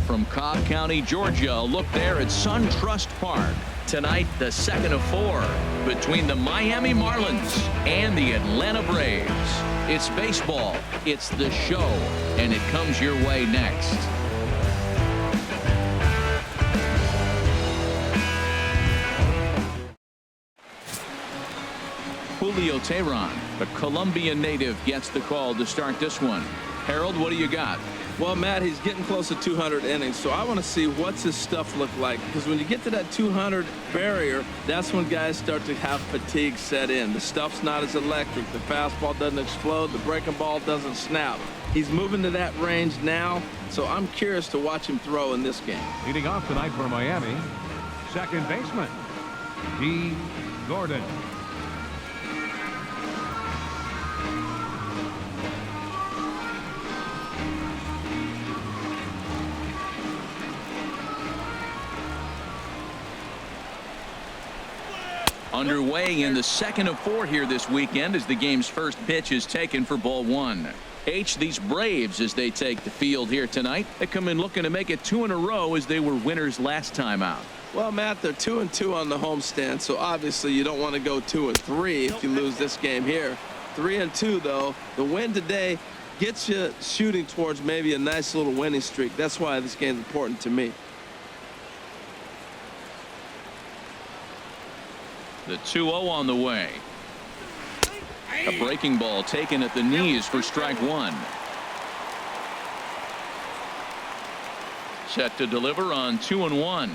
from Cobb County, Georgia. A look there at SunTrust Park. Tonight, the second of 4 between the Miami Marlins and the Atlanta Braves. It's baseball, it's the show, and it comes your way next. Julio Teheran, the Colombian native, gets the call to start this one. Harold, what do you got? Well, Matt, he's getting close to 200 innings, so I want to see what's his stuff look like, because when you get to that 200 barrier, that's when guys start to have fatigue set in. The stuff's not as electric. The fastball doesn't explode. The breaking ball doesn't snap. He's moving to that range now, so I'm curious to watch him throw in this game. Leading off tonight for Miami, second baseman, D. Gordon. Underway in the second of 4 here this weekend as the game's first pitch is taken for ball 1. These Braves, as they take the field here tonight, they come in looking to make it 2 in a row as they were winners last time out. Well, Matt, they're 2-2 on the homestand, so obviously you don't want to go 2-3 if you lose this game here. 3-2, though. The win today gets you shooting towards maybe a nice little winning streak. That's why this game's important to me. The 2-0 on the way. A breaking ball taken at the knees for strike 1. Set to deliver on 2-1.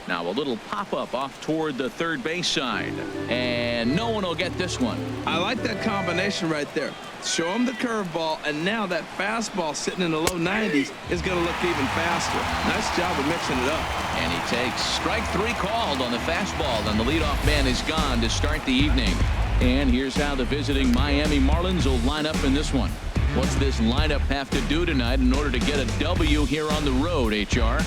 Now a little pop-up off toward the third base side, and no one will get this one. I like that combination right there. Show him the curveball, and now that fastball sitting in the low 90s is going to look even faster. Nice job of mixing it up. And he takes strike 3 called on the fastball, and the leadoff man is gone to start the evening. And here's how the visiting Miami Marlins will line up in this one. What's this lineup have to do tonight in order to get a W here on the road, HR?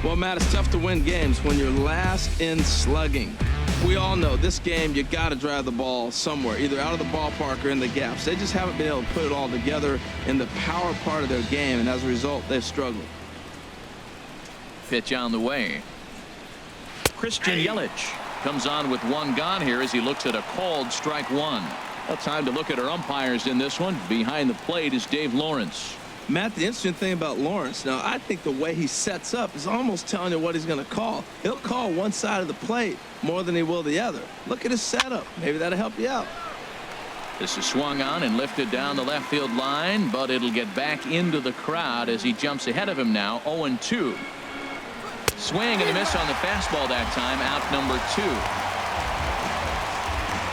Well, Matt, it's tough to win games when you're last in slugging. We all know this game, you got to drive the ball somewhere, either out of the ballpark or in the gaps. They just haven't been able to put it all together in the power part of their game, and as a result, they've struggled. Pitch on the way. Christian Yelich comes on with 1 gone here as he looks at a called strike 1. Well, time to look at our umpires in this one. Behind the plate is Dave Lawrence. Matt, the interesting thing about Lawrence, now I think the way he sets up is almost telling you what he's going to call. He'll call one side of the plate more than he will the other. Look at his setup. Maybe that'll help you out. This is swung on and lifted down the left field line, but it'll get back into the crowd as he jumps ahead of him now. 0-2. Swing and a miss on the fastball that time. Out number 2.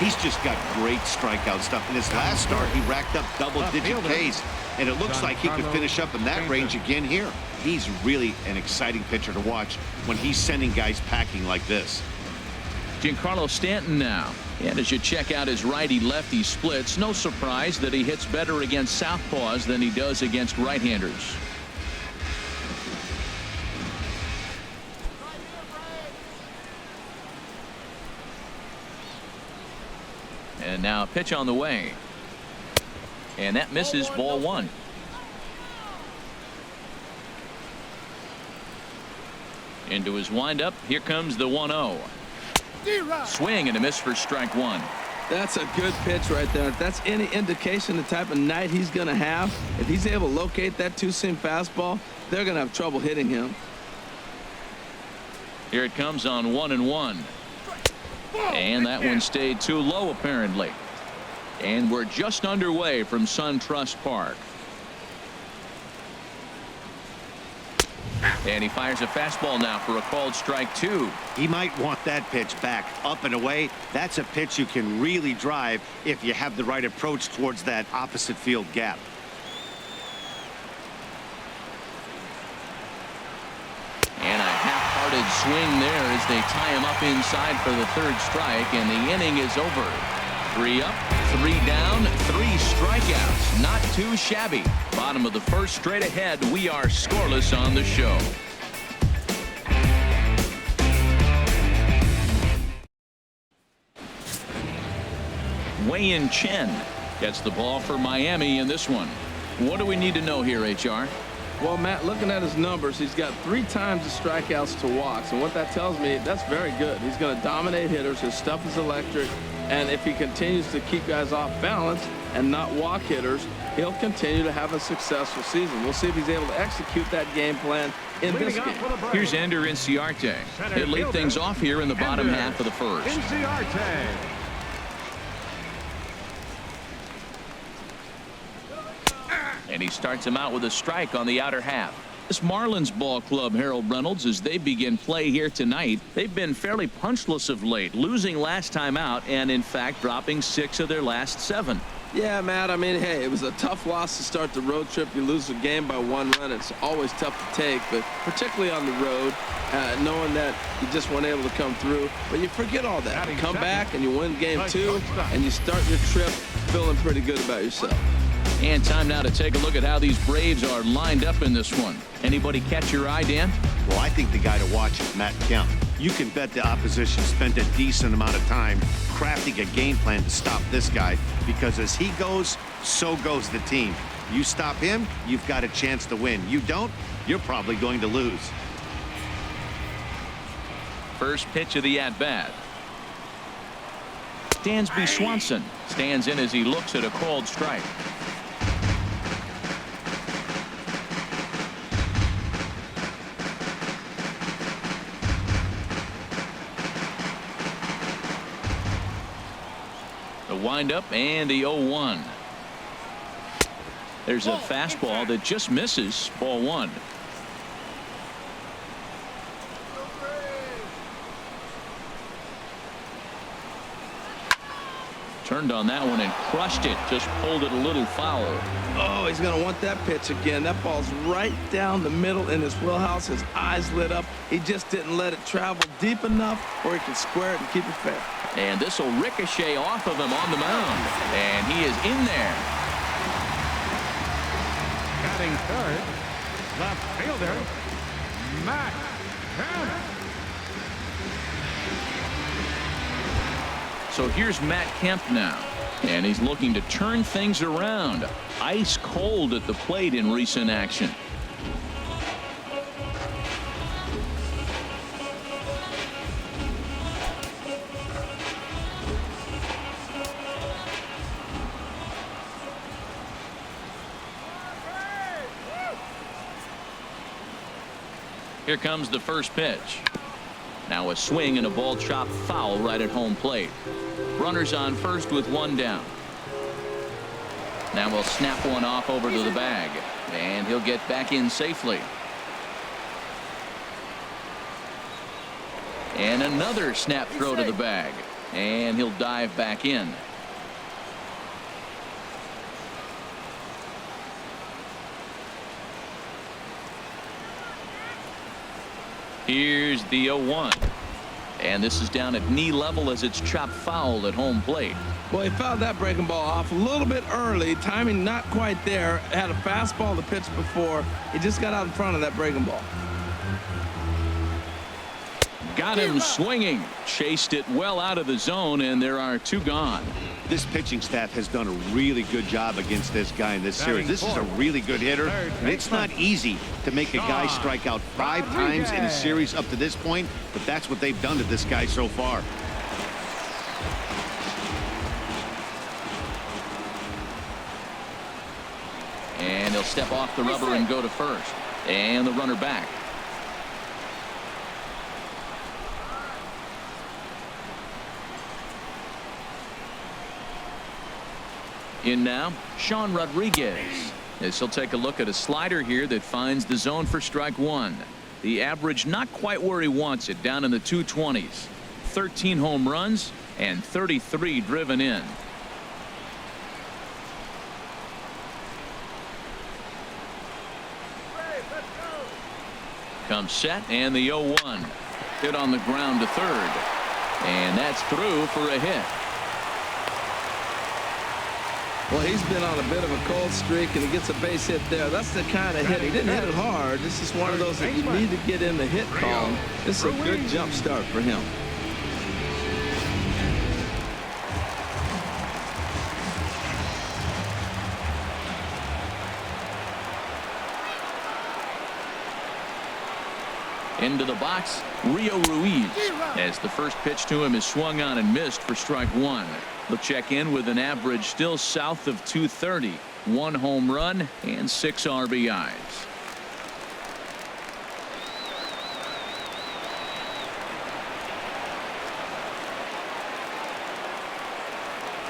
He's just got great strikeout stuff. In his last start, he racked up double-digit Ks, and it looks like he could finish up in that range again here. He's really an exciting pitcher to watch when he's sending guys packing like this. Giancarlo Stanton now. And as you check out his righty-lefty splits, no surprise that he hits better against southpaws than he does against right-handers. And now a pitch on the way. And that misses, ball 1. Into his windup. Here comes the 1-0. Swing and a miss for strike 1. That's a good pitch right there. If that's any indication the type of night he's going to have, if he's able to locate that 2-seam fastball, they're going to have trouble hitting him. Here it comes on 1-1. And that one stayed too low, apparently. And we're just underway from SunTrust Park. And he fires a fastball now for a called strike 2. He might want that pitch back up and away. That's a pitch you can really drive if you have the right approach towards that opposite field gap. And a half-hearted swing there as they tie him up inside for the 3rd strike, and the inning is over. 3 up, 3 down, 3 strikeouts. Not too shabby. Bottom of the 1st, straight ahead. We are scoreless on the show. Wei-Yin Chen gets the ball for Miami in this one. What do we need to know here, HR? Well, Matt, looking at his numbers, he's got 3 times the strikeouts to walks. And what that tells me, that's very good. He's going to dominate hitters. His stuff is electric. And if he continues to keep guys off balance and not walk hitters, he'll continue to have a successful season. We'll see if he's able to execute that game plan in this game. Here's Ender Inciarte. He'll lead things off here in the bottom half of the first. Inciarte. And he starts him out with a strike on the outer half. This Marlins ball club, Harold Reynolds, as they begin play here tonight, they've been fairly punchless of late, losing last time out and, in fact, dropping 6 of their last 7. Yeah, Matt, I mean, hey, it was a tough loss to start the road trip. You lose a game by 1 run. It's always tough to take, but particularly on the road, knowing that you just weren't able to come through. But you forget all that. You come back and you win game 2, and you start your trip feeling pretty good about yourself. And time now to take a look at how these Braves are lined up in this one. Anybody catch your eye, Dan? Well, I think the guy to watch is Matt Kemp. You can bet the opposition spent a decent amount of time crafting a game plan to stop this guy, because as he goes, so goes the team. You stop him, you've got a chance to win. You don't, you're probably going to lose. First pitch of the at-bat. Dansby Swanson stands in as he looks at a called strike. The windup and the 0-1. There's a fastball that just misses. Ball 1. Turned on that one and crushed it. Just pulled it a little foul. Oh, he's going to want that pitch again. That ball's right down the middle in his wheelhouse. His eyes lit up. He just didn't let it travel deep enough where he can square it and keep it fair. And this will ricochet off of him on the mound. And he is in there. Batting third, left fielder, Matt Kemp. So here's Matt Kemp now. And he's looking to turn things around. Ice cold at the plate in recent action. Here comes the first pitch. Now a swing and a ball chopped foul right at home plate. Runners on first with 1 down. Now we'll snap one off over to the bag. And he'll get back in safely. And another snap throw to the bag. And he'll dive back in. Here's the 0-1. And this is down at knee level as it's chopped foul at home plate. Well, he fouled that breaking ball off a little bit early. Timing not quite there. Had a fastball to pitch before. He just got out in front of that breaking ball. Got him swinging. Chased it well out of the zone, and there are 2 gone. This pitching staff has done a really good job against this guy in this series. This is a really good hitter, and it's not easy to make a guy strike out 5 times in a series up to this point, but that's what they've done to this guy so far. And he'll step off the rubber and go to first. And the runner back. In now, Sean Rodriguez. As he'll take a look at a slider here that finds the zone for strike 1. The average not quite where he wants it, down in the 220s. 13 home runs and 33 driven in. Comes set, and the 0-1. Hit on the ground to third. And that's through for a hit. Well, he's been on a bit of a cold streak, and he gets a base hit there. That's the kind of hit. He didn't hit it hard. This is one of those that you need to get in the hit column. This is a good jump start for him. Into the box, Rio Ruiz, as the first pitch to him is swung on and missed for strike one. He'll check in with an average still south of 230, 1 home run and 6 RBIs.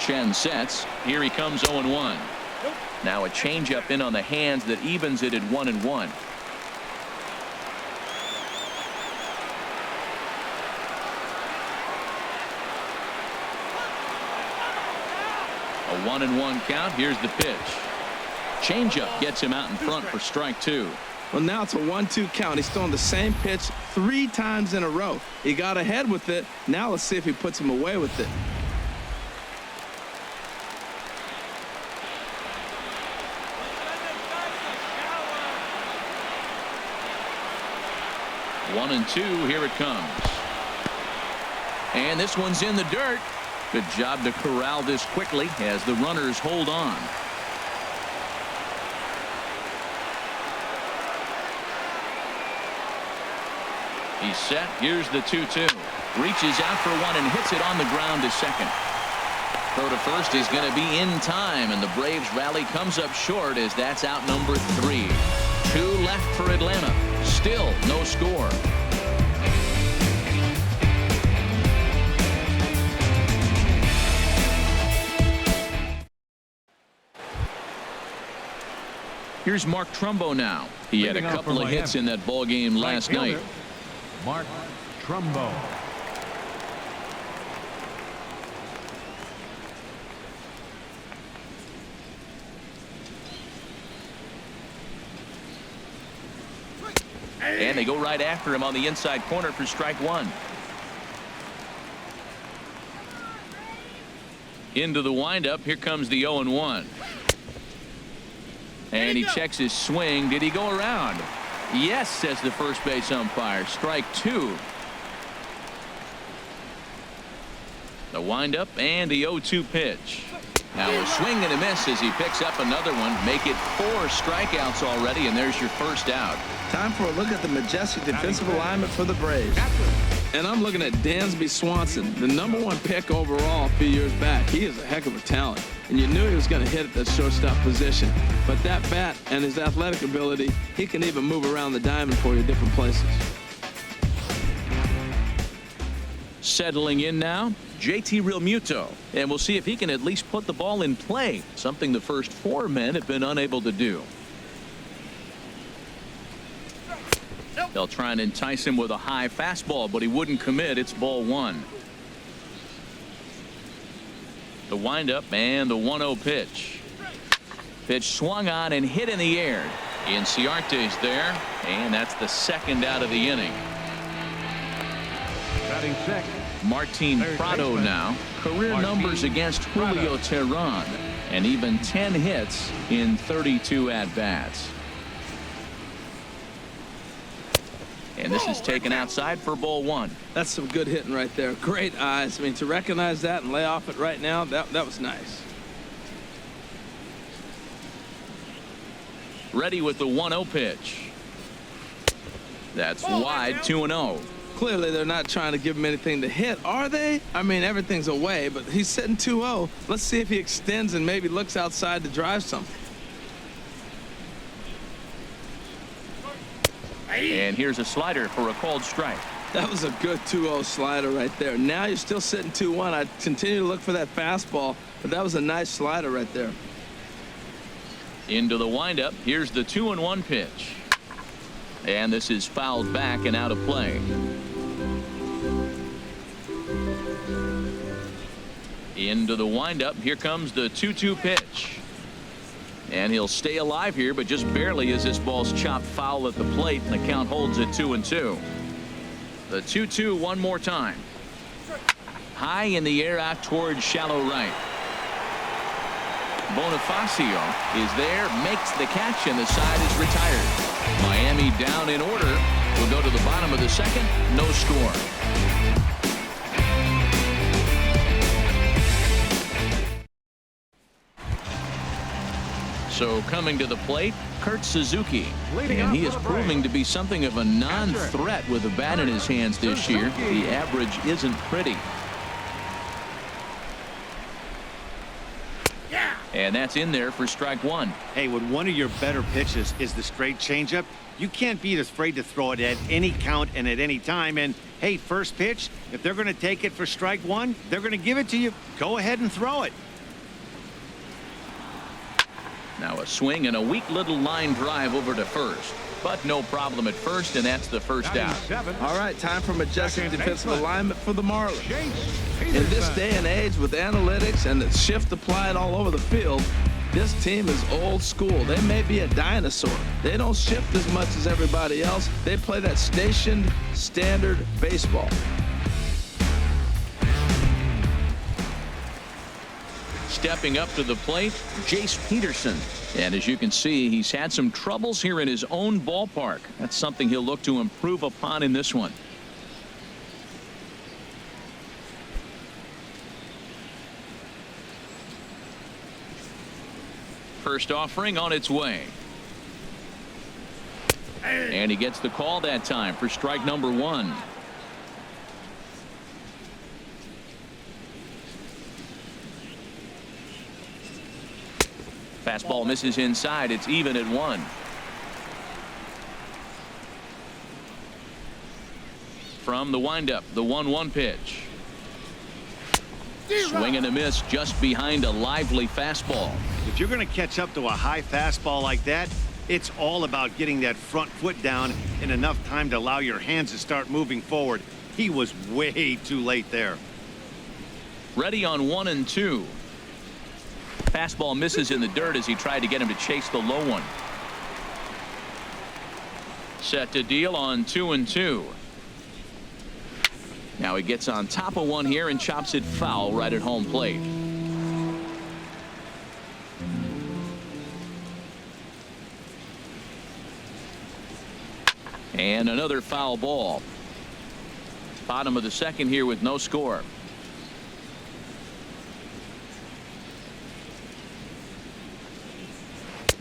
Chen sets. Here he comes 0-1. Now a changeup in on the hands that evens it at 1-1. A 1-1 count. Here's the pitch. Changeup gets him out in front for strike two. Well, now it's a 1-2 count. He's throwing the same pitch 3 times in a row. He got ahead with it. Now let's see if he puts him away with it. 1-2. Here it comes. And this one's in the dirt. Good job to corral this quickly as the runners hold on. He's set. Here's the 2-2. Reaches out for one and hits it on the ground to second. Throw to first is going to be in time, and the Braves rally comes up short as that's out number 3. 2 left for Atlanta. Still no score. Here's Mark Trumbo now. He had a couple of hits in that ball game last night. Mark Trumbo. And they go right after him on the inside corner for strike one. Into the windup. Here comes the 0-1. And he checks his swing. Did he go around? Yes, says the first base umpire. Strike two. The windup and the 0-2 pitch. Now a swing and a miss as he picks up another one. Make it 4 strikeouts already, and there's your first out. Time for a look at the majestic defensive alignment for the Braves. And I'm looking at Dansby Swanson, the #1 pick overall a few years back. He is a heck of a talent, and you knew he was going to hit at that shortstop position. But that bat and his athletic ability, he can even move around the diamond for you different places. Settling in now, JT Realmuto, and we'll see if he can at least put the ball in play, something the first 4 men have been unable to do. They'll try and entice him with a high fastball, but he wouldn't commit. It's ball 1. The windup and the 1-0 pitch. Pitch swung on and hit in the air. Inciarte's there, and that's the second out of the inning. Batting second, Martin Prado now. Career numbers against Julio Teheran, and even 10 hits in 32 at-bats. And this is taken outside for ball 1. That's some good hitting right there. Great eyes. I mean, to recognize that and lay off it right now, that was nice. Ready with the 1-0 pitch. That's wide, 2-0. Clearly, they're not trying to give him anything to hit, are they? I mean, everything's away, but he's sitting 2-0. Let's see if he extends and maybe looks outside to drive something. And here's a slider for a called strike. That was a good 2-0 slider right there. Now you're still sitting 2-1. I'd continue to look for that fastball, but that was a nice slider right there. Into the windup. Here's the 2-1 pitch. And this is fouled back and out of play. Into the windup. Here comes the 2-2 pitch. And he'll stay alive here, but just barely as this ball's chopped foul at the plate, and the count holds at 2-2. The 2-2 one more time. High in the air out towards shallow right. Bonifacio is there, makes the catch, and the side is retired. Miami down in order. We'll go to the bottom of the second. No score. So coming to the plate, Kurt Suzuki. Leading And off he is for the Braves. proving to be something of a non-threat with a bat in his hands this year. The average isn't pretty. And that's in there for strike one. Hey, when one of your better pitches is the straight changeup, you can't be afraid to throw it at any count and at any time. And, hey, first pitch, if they're going to take it for strike one, they're going to give it to you. Go ahead and throw it. Now a swing and a weak little line drive over to first. But no problem at first, and that's the first out. All right, time for majestic Second defensive baseman. alignment for the Marlins. Chase In this Peterson. day and age with analytics and the shift applied all over the field, this team is old school. They may be a dinosaur. They don't shift as much as everybody else. They play that stationed, standard baseball. Stepping up to the plate, Jace Peterson. And as you can see, he's had some troubles here in his own ballpark. That's something he'll look to improve upon in this one. First offering on its way. And he gets the call that time for strike number one. Fastball misses inside. It's even at one. From the windup, the 1-1 pitch. Swing and a miss just behind a lively fastball. If you're going to catch up to a high fastball like that, it's all about getting that front foot down in enough time to allow your hands to start moving forward. He was way too late there. Ready on 1-2. Fastball misses in the dirt as he tried to get him to chase the low one. Set to deal on 2-2. Now he gets on top of one here and chops it foul right at home plate. And another foul ball. Bottom of the second here with no score.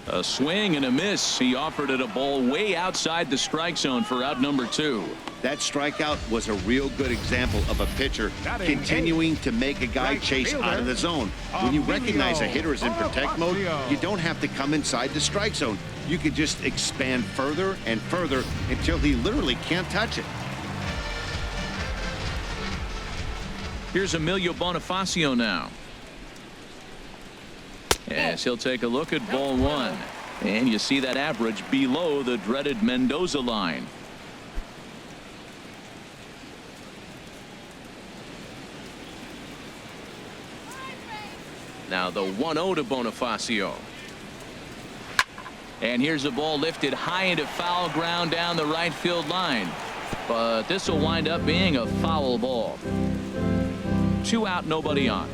A swing and a miss. He offered it a ball way outside the strike zone for out number 2. That strikeout was a real good example of a pitcher continuing to make a guy Right chase fielder, out of the zone. When you recognize a hitter is in protect mode, Bonifacio. you don't have to come inside the strike zone. You can just expand further and further until he literally can't touch it. Here's Emilio Bonifacio now. Yes, he'll take a look at ball one. And you see that average below the dreaded Mendoza line. Now the 1-0 to Bonifacio. And here's a ball lifted high into foul ground down the right field line. But this will wind up being a foul ball. 2 out, nobody on.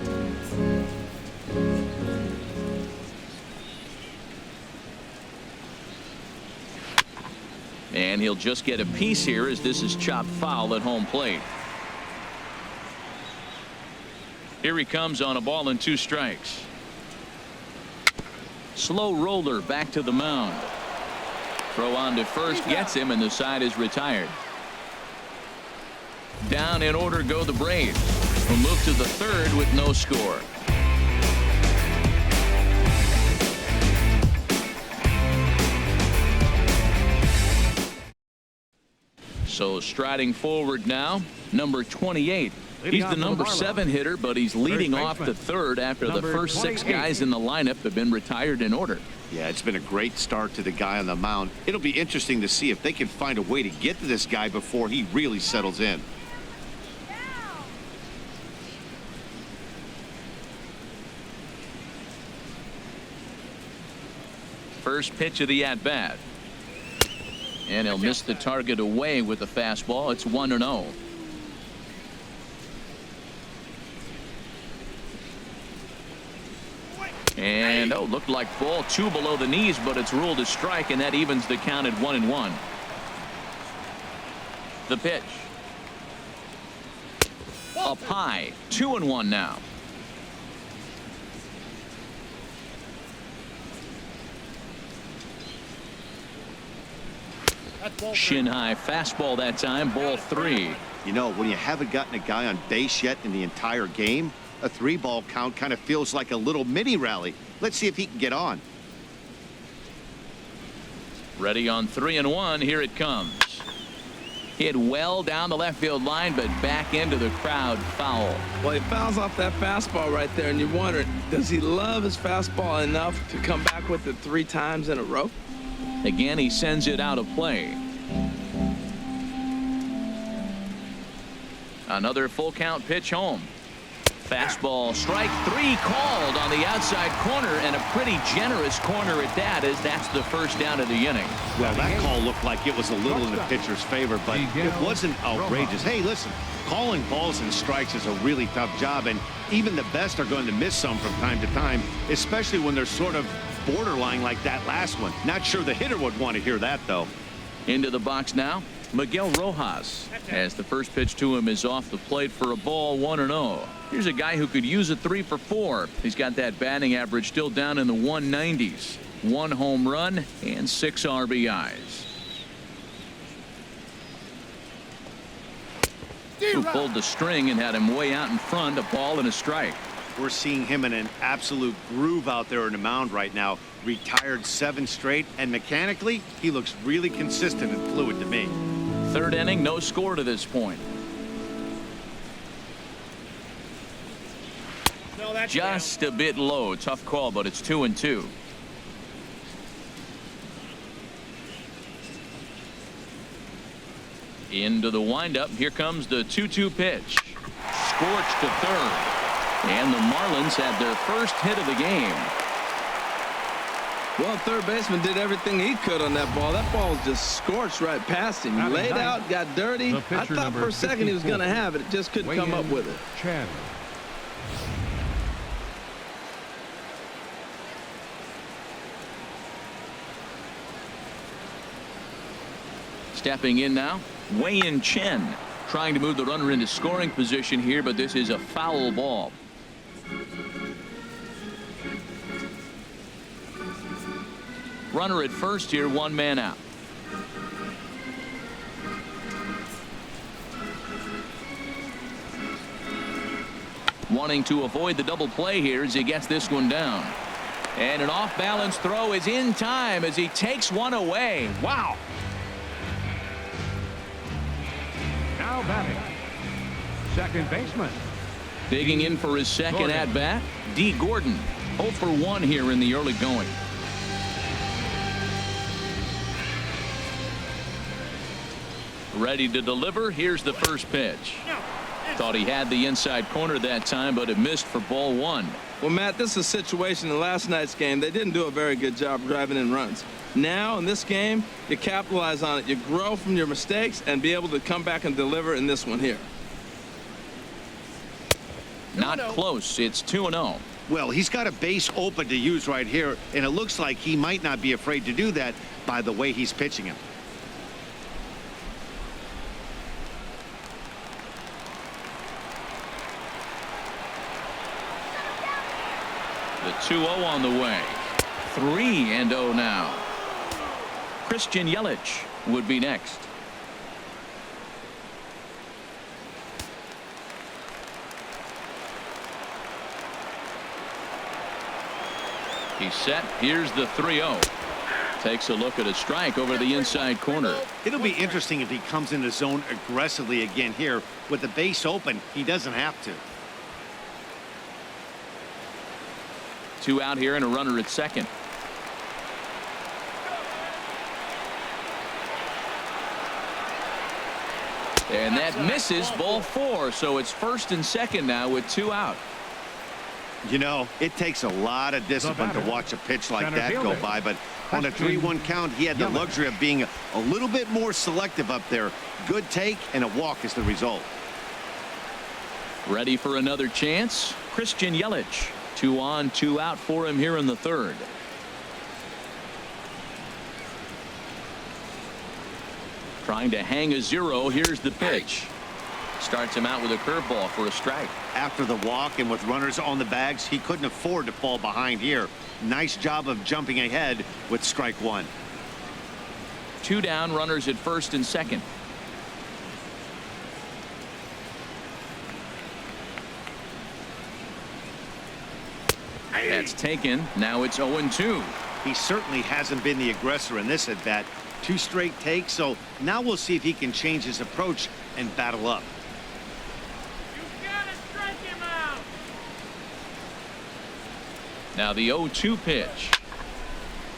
And he'll just get a piece here as this is chopped foul at home plate. Here he comes on a ball and 2 strikes. Slow roller back to the mound. Throw on to first gets him, and the side is retired. Down in order go the Braves. We'll move to the third with no score. So striding forward now, number 28. He's the number 7 hitter, but he's leading off the third after the first 6 guys in the lineup have been retired in order. Yeah, it's been a great start to the guy on the mound. It'll be interesting to see if they can find a way to get to this guy before he really settles in. First pitch of the at-bat. And he'll miss the target away with the fastball. It's 1-0. And looked like ball 2 below the knees, but it's ruled a strike, and that evens the count at 1-1. The pitch. Up high. 2-1 now. Shin high fastball that time, ball 3. You know, when you haven't gotten a guy on base yet in the entire game, a 3-ball count kind of feels like a little mini rally. Let's see if he can get on. Ready on 3-1. Here it comes. Hit well down the left field line, but back into the crowd, foul. Well, he fouls off that fastball right there, and you wonder, does he love his fastball enough to come back with it 3 times in a row? Again, he sends it out of play. Another full count pitch home. Fastball, strike 3 called on the outside corner, and a pretty generous corner at that, as that's the first down of the inning. Well, that call looked like it was a little in the pitcher's favor, but it wasn't outrageous. Hey, listen, calling balls and strikes is a really tough job, and even the best are going to miss some from time to time, especially when they're sort of borderline like that last one. Not sure the hitter would want to hear that, though. Into the box now, Miguel Rojas, as the first pitch to him is off the plate for a ball, 1-0. Here's a guy who could use a 3 for 4. He's got that batting average still down in the 190s. 1 home run and 6 RBIs. Who pulled the string and had him way out in front, a ball and a strike. We're seeing him in an absolute groove out there in the mound right now. Retired 7 straight, and mechanically, he looks really consistent and fluid to me. 3rd inning, no score to this point. Just a bit low. Tough call, but it's 2-2. Into the windup. Here comes the 2-2 pitch. Scorched to third. And the Marlins had their first hit of the game. Well, third baseman did everything he could on that ball. That ball was just scorched right past him. He laid out, got dirty. I thought for a second he was going to have it. It just couldn't come up with it. Chen. Stepping in now, Wei-Yin Chen, trying to move the runner into scoring position here, but this is a foul ball. Runner at first here, 1 man out. Wanting to avoid the double play here as he gets this one down. And an off-balance throw is in time as he takes one away. Wow. Now batting, second baseman. Digging in for his second at-bat, D. Gordon. 0 for 1 here in the early going. Ready to deliver. Here's the first pitch. Thought he had the inside corner that time, but it missed for ball 1. Well, Matt, this is a situation in last night's game. They didn't do a very good job driving in runs. Now, in this game, you capitalize on it. You grow from your mistakes and be able to come back and deliver in this one here. Not close. It's 2-0. Well, he's got a base open to use right here, and it looks like he might not be afraid to do that by the way he's pitching him. The 2-0 on the way. 3-0 now. Christian Yelich would be next. He's set. Here's the 3-0. Takes a look at a strike over the inside corner. It'll be interesting if he comes in the zone aggressively again here. With the base open, he doesn't have to. 2 out here and a runner at second. And that misses, ball 4. So it's first and second now with 2 out. You know, it takes a lot of discipline to watch a pitch like that go by, but on a 3-1 count, he had the luxury of being a little bit more selective up there. Good take, and a walk is the result. Ready for another chance? Christian Yelich. 2 on, 2 out for him here in the 3rd. Trying to hang a 0. Here's the pitch. Starts him out with a curveball for a strike. After the walk and with runners on the bags, he couldn't afford to fall behind here. Nice job of jumping ahead with strike 1. 2 down, runners at first and second. That's taken. Now it's 0-2. He certainly hasn't been the aggressor in this at bat. 2 straight takes, so now we'll see if he can change his approach and battle up. You gotta strike him out. Now the 0-2 pitch.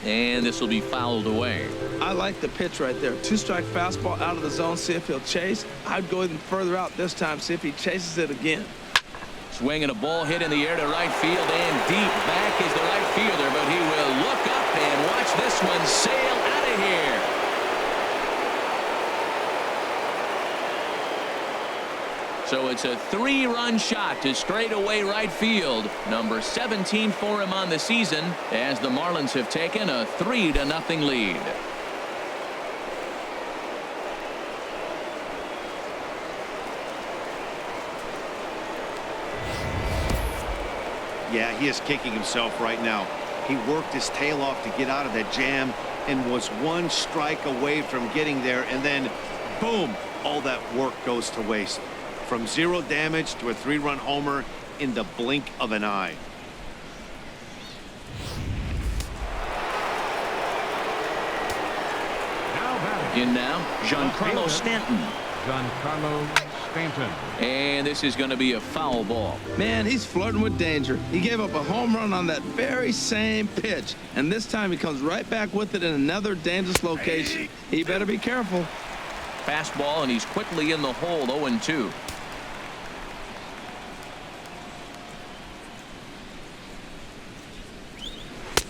And this will be fouled away. I like the pitch right there. 2-strike fastball out of the zone, see if he'll chase. I'd go even further out this time, see if he chases it again. Swinging a ball hit in the air to right field and deep. Back is the right fielder, but he will look up and watch this one sail out of here. So it's a 3-run shot to straightaway right field. Number 17 for him on the season as the Marlins have taken a 3-0 lead. Yeah, he is kicking himself right now. He worked his tail off to get out of that jam and was 1 strike away from getting there, and then boom, all that work goes to waste. From 0 damage to a 3-run homer in the blink of an eye. Now batting. In now, Giancarlo Stanton. Giancarlo Stanton. And this is going to be a foul ball. Man, he's flirting with danger. He gave up a home run on that very same pitch, and this time he comes right back with it in another dangerous location. He better be careful. Fastball, and he's quickly in the hole. 0-2.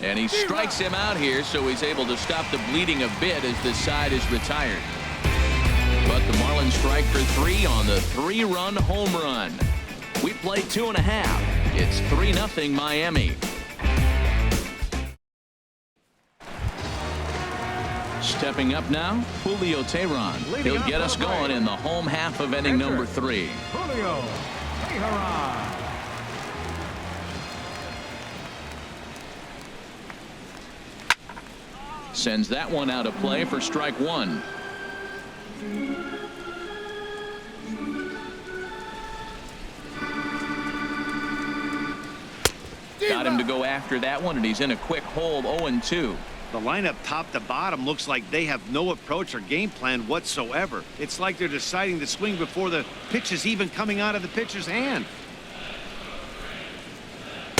And he strikes him out here, so he's able to stop the bleeding a bit as this side is retired. But the Marlins strike for 3 on the 3-run home run. We play 2.5. It's 3-0 Miami. Stepping up now, Julio Teheran. He'll get us going in the home half of inning number 3. Julio Teheran. Sends that one out of play for strike 1. Got him to go after that one, and he's in a quick hold. 0-2. The lineup top to bottom looks like they have no approach or game plan whatsoever. It's like they're deciding to swing before the pitch is even coming out of the pitcher's hand.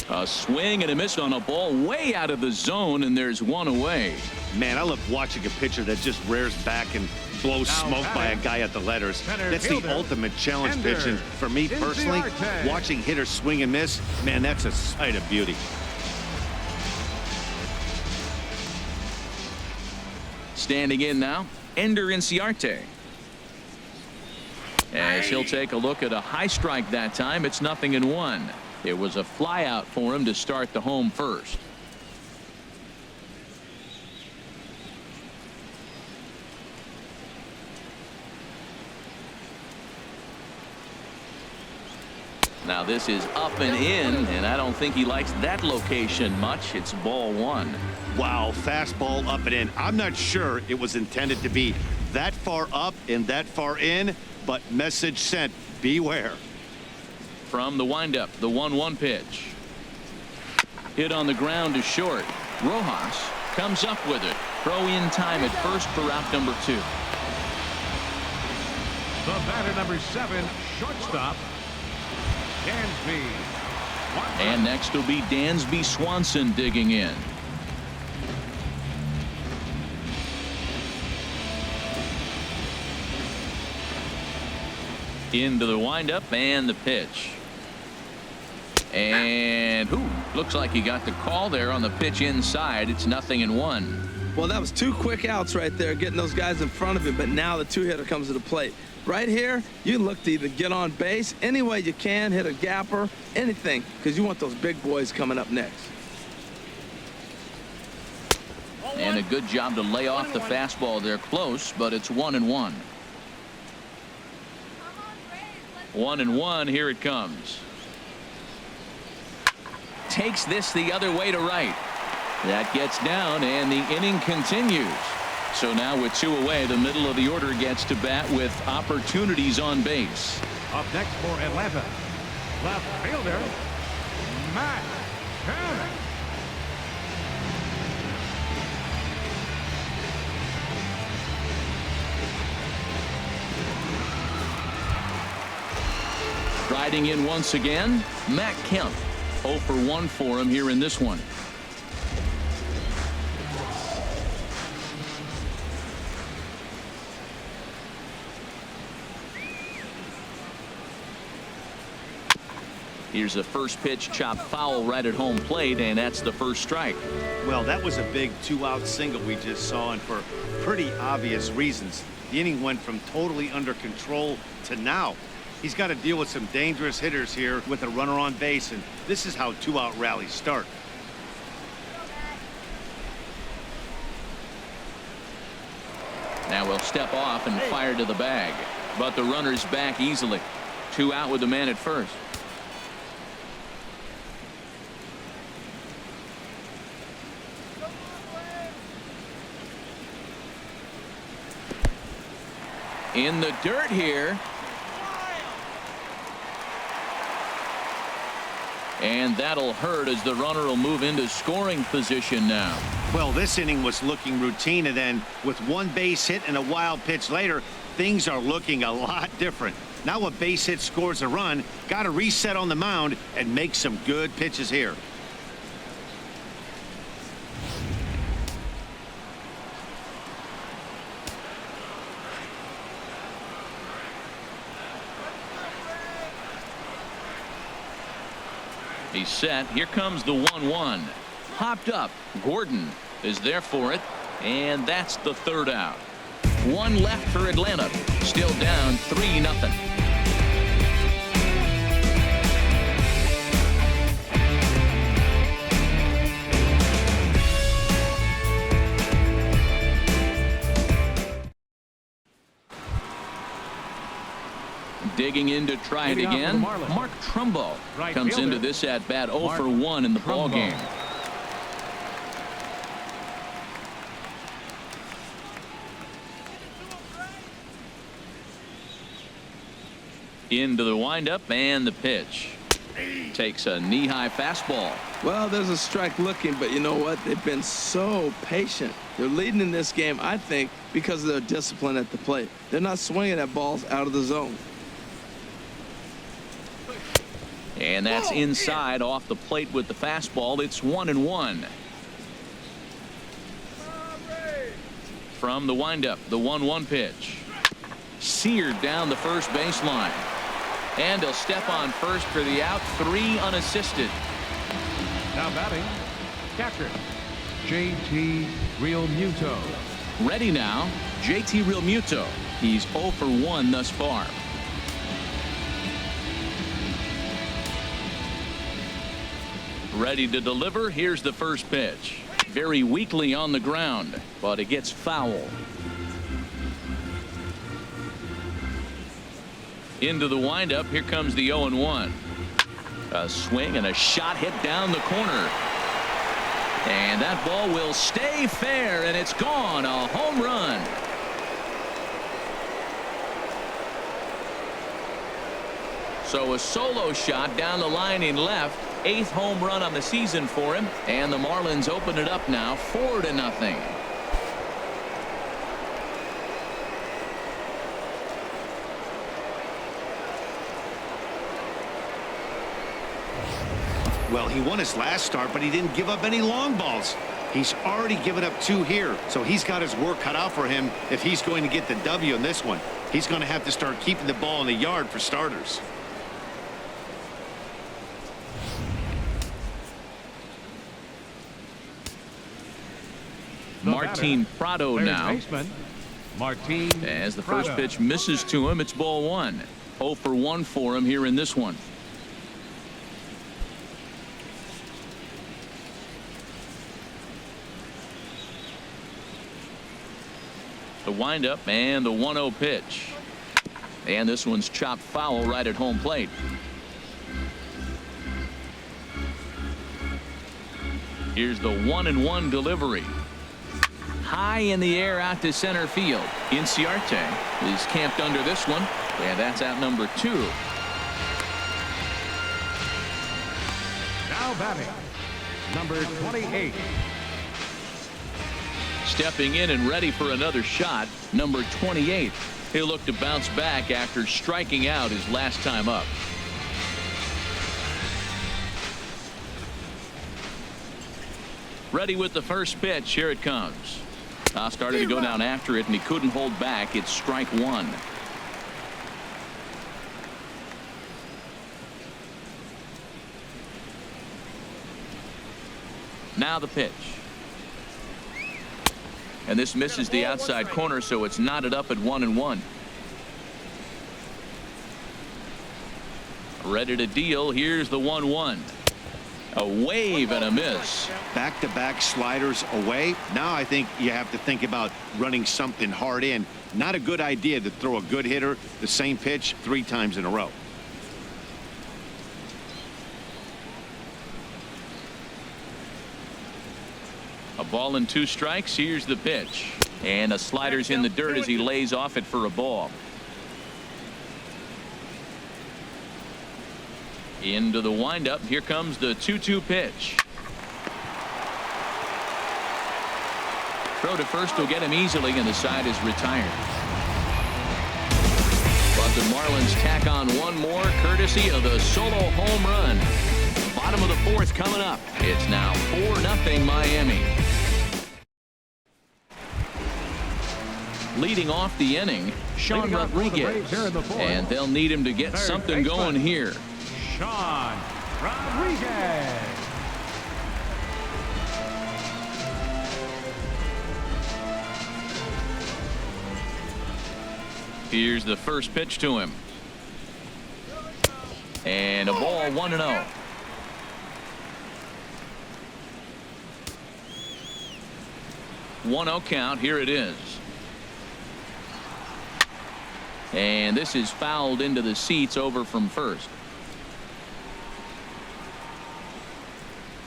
A swing and a miss on a ball way out of the zone, and there's 1 away. Man, I love watching a pitcher that just rears back and blows smoke by a guy at the letters. That's the ultimate challenge pitch, and for me personally, watching hitters swing and miss, man, that's a sight of beauty. Standing in now, Ender Inciarte. As he'll take a look at a high strike that time, it's 0-1. It was a fly out for him to start the home first. Now this is up and in, and I don't think he likes that location much. It's ball 1. Wow, fastball up and in. I'm not sure it was intended to be that far up and that far in, but message sent, beware. From the windup, the 1-1 pitch. Hit on the ground to short. Rojas comes up with it. Throw in time at first for out number 2. The batter number 7, shortstop, Dansby. And next will be Dansby Swanson digging in. Into the windup and the pitch. And looks like he got the call there on the pitch inside. It's 0-1. Well, that was 2 quick outs right there, getting those guys in front of him, but now the 2-hitter comes to the plate. Right here, you look to either get on base any way you can, hit a gapper, anything, because you want those big boys coming up next. And a good job to lay off the fastball there close, but it's 1-1. 1-1, here it comes. Takes this the other way to right. That gets down, and the inning continues. So now with 2 away, the middle of the order gets to bat with opportunities on base. Up next for Atlanta, left fielder, Matt Kemp. Riding in once again, Matt Kemp. 0 for 1 for him here in this one. Here's a first pitch chop foul right at home plate, and that's the first strike. Well, that was a big 2-out single we just saw, and for pretty obvious reasons. The inning went from totally under control to now. He's got to deal with some dangerous hitters here with a runner on base, and this is how 2-out rallies start. Now we'll step off and fire to the bag, but the runner's back easily. 2 out with the man at first. In the dirt here. And that'll hurt as the runner will move into scoring position now. Well, this inning was looking routine, and then with 1 base hit and a wild pitch later, things are looking a lot different. Now a base hit scores a run, got to reset on the mound and make some good pitches here. He's set. Here comes the 1-1. Hopped up. Gordon is there for it. And that's the 3rd out. 1 left for Atlanta. Still down 3-0. Digging in to try it again. Mark Trumbo comes into this at bat 0 for 1 in the ball game. Into the windup and the pitch. Takes a knee-high fastball. Well, there's a strike looking, but you know what? They've been so patient. They're leading in this game, I think, because of their discipline at the plate. They're not swinging at balls out of the zone. And that's inside off the plate with the fastball. It's 1-1. From the windup, the 1-1 pitch. Seared down the first baseline. And he'll step on first for the out. 3 unassisted. Now batting, catcher, JT Realmuto. Ready now, JT Realmuto. He's 0 for 1 thus far. Ready to deliver. Here's the first pitch. Very weakly on the ground, but it gets foul. Into the windup. Here comes the 0-1. A swing and a shot hit down the corner. And that ball will stay fair, and it's gone. A home run. So a solo shot down the line in left. 8th home run on the season for him, and the Marlins open it up now 4-0. Well, he won his last start, but he didn't give up any long balls. He's already given up 2 here, so he's got his work cut out for him if he's going to get the W in this one. He's going to have to start keeping the ball in the yard for starters. Martin Prado now. Baseman, Martin As the first Prado. pitch misses to him, it's ball 1. 0 for 1 for him here in this one. The windup and the 1-0 pitch. And this one's chopped foul right at home plate. Here's the 1-1 delivery. high in the air out to center field. Inciarte is camped under this one, and that's out number 2. Now batting, number 28. Stepping in and ready for another shot, number 28. He'll look to bounce back after striking out his last time up. Ready with the first pitch. Here it comes. Started to go down after it, and he couldn't hold back. It's strike 1. Now the pitch. And this misses the outside corner, so it's knotted up at 1-1. Ready to deal. Here's the 1-1. A wave and a miss. Back-to-back sliders away. Now I think you have to think about running something hard in. Not a good idea to throw a good hitter the same pitch 3 times in a row. A ball and 2 strikes. Here's the pitch. And a slider's in the dirt as he lays off it for a ball. Into the windup. Here comes the 2-2 pitch. Throw to first will get him easily, and the side is retired. But the Marlins tack on one more, courtesy of the solo home run. Bottom of the 4th coming up. It's now 4-0 Miami. Leading off the inning, Sean Rodriguez. And they'll need him to get something going here. Sean Rodriguez. Here's the first pitch to him. And a ball, 1-0. One-0 count. Here it is. And this is fouled into the seats over from first.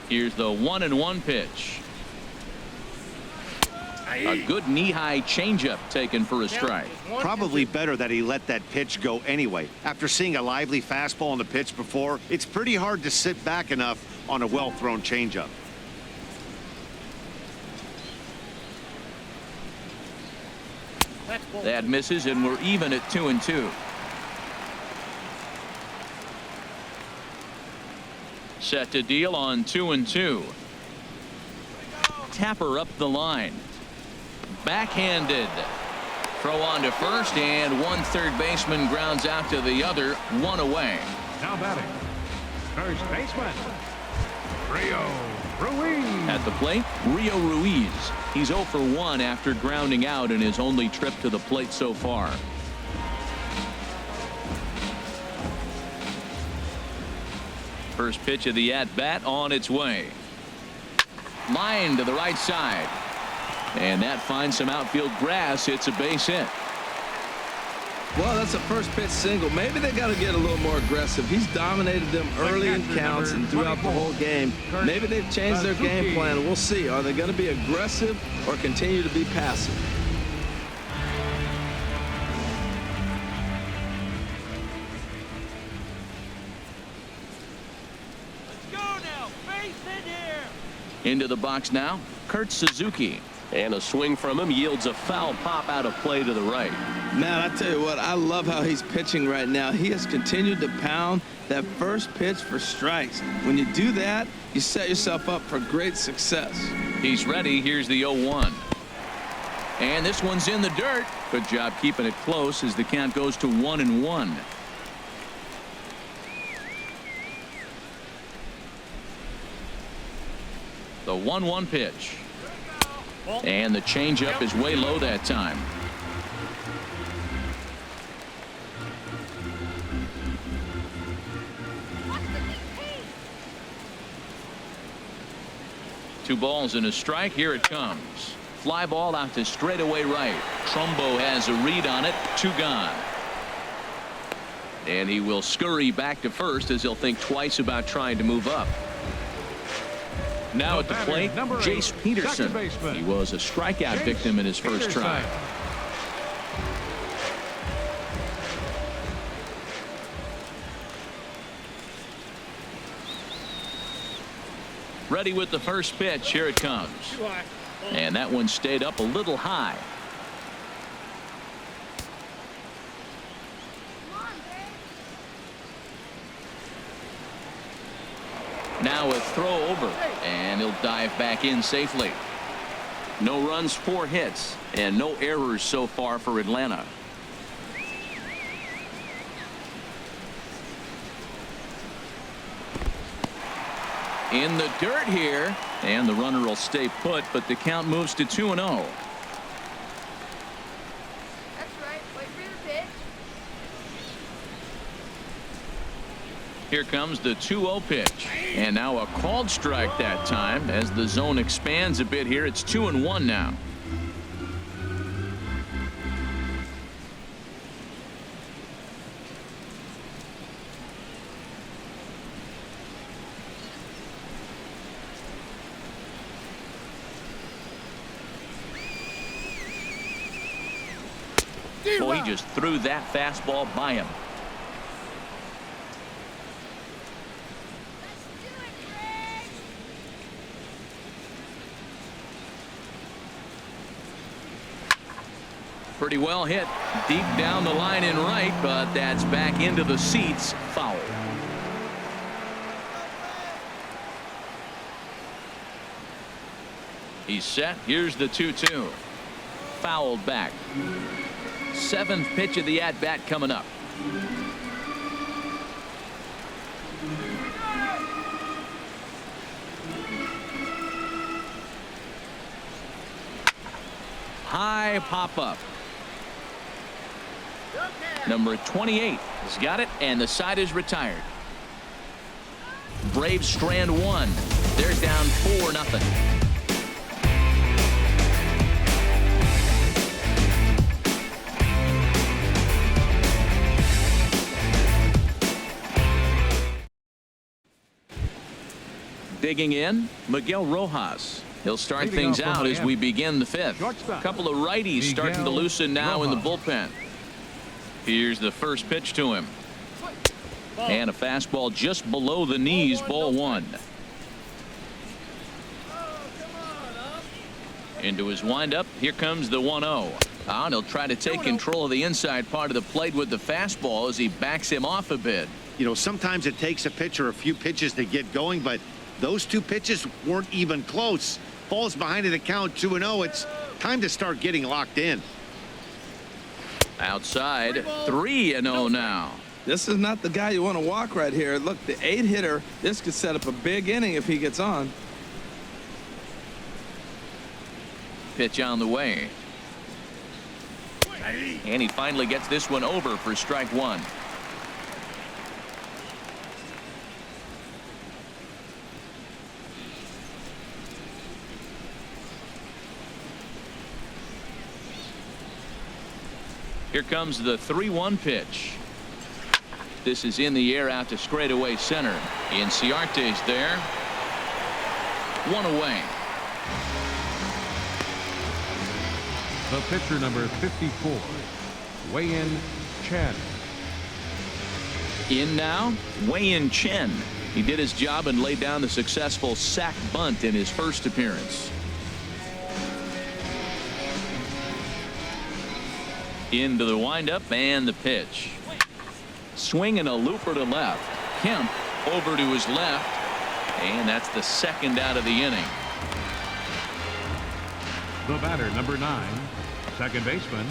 Here's the 1-1 pitch. A good knee-high changeup taken for a strike. Probably better that he let that pitch go anyway. After seeing a lively fastball on the pitch before, it's pretty hard to sit back enough on a well-thrown changeup. That misses, and we're even at 2-2. Set to deal on 2-2. Tapper up the line. Backhanded. Throw on to first, and one third baseman grounds out to the other. 1 away. Now batting, first baseman, Rio Ruiz. At the plate, Rio Ruiz. He's 0 for 1 after grounding out in his only trip to the plate so far. First pitch of the at-bat on its way. Line to the right side. And that finds some outfield grass. It's a base hit. Well, that's a first pitch single. Maybe they got to get a little more aggressive. He's dominated them early in counts and throughout the whole game. Maybe they've changed their game plan. We'll see. Are they going to be aggressive or continue to be passive? Let's go now. Base hit here. Into the box now, Kurt Suzuki. And a swing from him yields a foul pop out of play to the right. Man, I tell you what, I love how he's pitching right now. He has continued to pound that first pitch for strikes. When you do that, you set yourself up for great success. He's ready. Here's the 0-1. And this one's in the dirt. Good job keeping it close as the count goes to 1-1. The 1-1 pitch. And the changeup is way low that time. Two balls and a strike. Here it comes. Fly ball out to straightaway right. Trumbo has a read on it. 2 gone. And he will scurry back to first as he'll think twice about trying to move up. Now at the plate, number 8, Jace Peterson. second baseman. He was a strikeout victim in his first try. Ready with the first pitch. Here it comes. And that one stayed up a little high. Now a throw over, and he'll dive back in safely. No runs, 4 hits, and no errors so far for Atlanta. In the dirt here, and the runner will stay put, but the count moves to 2-0. That's right. Wait for the pitch. Here comes the 2-0 pitch, and now a called strike that time. As the zone expands a bit here, it's 2-1 now. Boy, he just threw that fastball by him. Pretty well hit deep down the line in right, but that's back into the seats. Foul. He's set. Here's the 2-2. Fouled back. 7th pitch of the at-bat coming up. High pop-up. Number 28 has got it, and the side is retired. Braves strand 1. They're down 4-0. Digging in, Miguel Rojas. He'll start Leading things off for out as Miami. we begin the 5th. Shortstop, A couple of righties starting to Miguel loosen now in the Rojas. bullpen. Here's the first pitch to him. And a fastball just below the knees, ball 1. Into his windup. Here comes the 1-0. And he'll try to take control of the inside part of the plate with the fastball as he backs him off a bit. You know, sometimes it takes a pitcher a few pitches to get going, but those 2 pitches weren't even close. Falls behind in the count, 2-0. It's time to start getting locked in. Outside, 3-0 now. This is not the guy you want to walk right here. Look, the 8-hitter, this could set up a big inning if he gets on. Pitch on the way. And he finally gets this one over for strike 1. Here comes the 3-1 pitch. This is in the air out to straightaway center. Inciarte's there. 1 away. The pitcher, number 54, Wei-In Chen. In now, Wei-In Chen. He did his job and laid down the successful sac bunt in his first appearance. Into the windup and the pitch. Swing and a looper to left. Kemp over to his left. And that's the 2nd out of the inning. The batter, number 9, second baseman,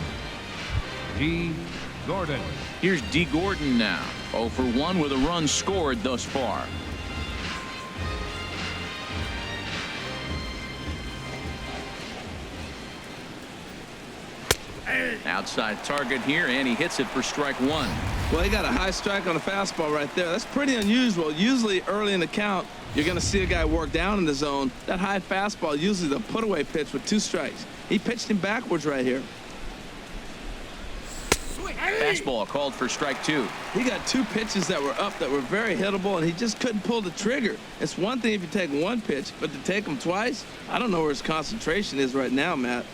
D. Gordon. Here's D. Gordon now. 0 for 1 with a run scored thus far. Outside target here, and he hits it for strike 1. Well, he got a high strike on a fastball right there. That's pretty unusual. Usually early in the count, you're going to see a guy work down in the zone. That high fastball, usually the put-away pitch with 2 strikes. He pitched him backwards right here. Fastball called for strike 2. He got 2 pitches that were up that were very hittable, and he just couldn't pull the trigger. It's one thing if you take 1 pitch, but to take him twice, I don't know where his concentration is right now, Matt.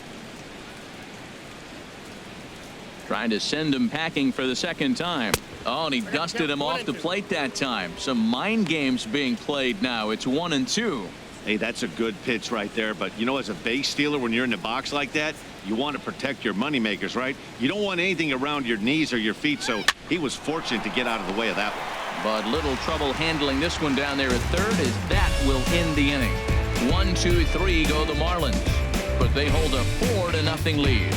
Trying to send him packing for the 2nd time. Oh, and he dusted him off the plate that time. Some mind games being played now. It's 1-2. Hey, that's a good pitch right there. But, you know, as a base stealer, when you're in the box like that, you want to protect your moneymakers, right? You don't want anything around your knees or your feet, so he was fortunate to get out of the way of that one. But little trouble handling this one down there at third, as that will end the inning. 1, 2, 3 go the Marlins, but they hold a 4-0 lead.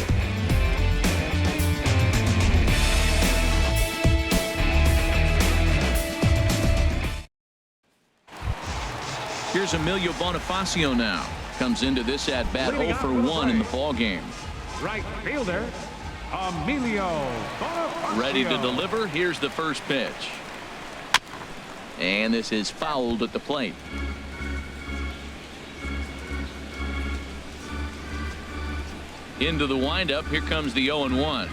Here's Emilio Bonifacio now. Comes into this at bat 0 for 1 in the ball game. Right fielder, Emilio Bonifacio. Ready to deliver. Here's the first pitch. And this is fouled at the plate. Into the windup. Here comes the 0-1.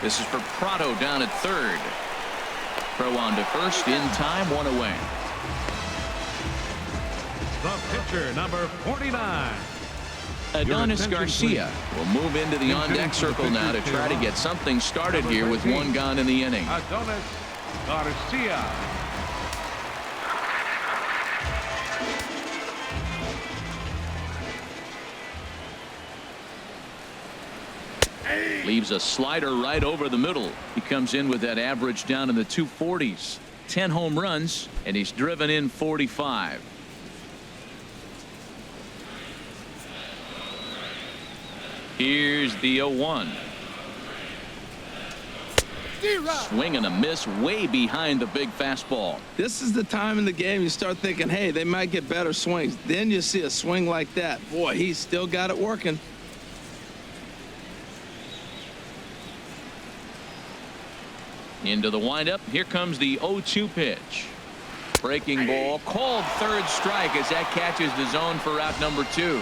This is for Prado down at third. Throw on to first in time, 1 away. The pitcher, number 49. Adonis Garcia will move into the on-deck circle now to try to get something started here with 1 gone in the inning. Adonis Garcia. Leaves a slider right over the middle. He comes in with that average down in the 240s. 10 home runs, and he's driven in 45. Here's the 0-1. Swing and a miss way behind the big fastball. This is the time in the game you start thinking, hey, they might get better swings. Then you see a swing like that. Boy, he's still got it working. Into the windup. Here comes the 0-2 pitch. Breaking ball called third strike as that catches the zone for out number 2.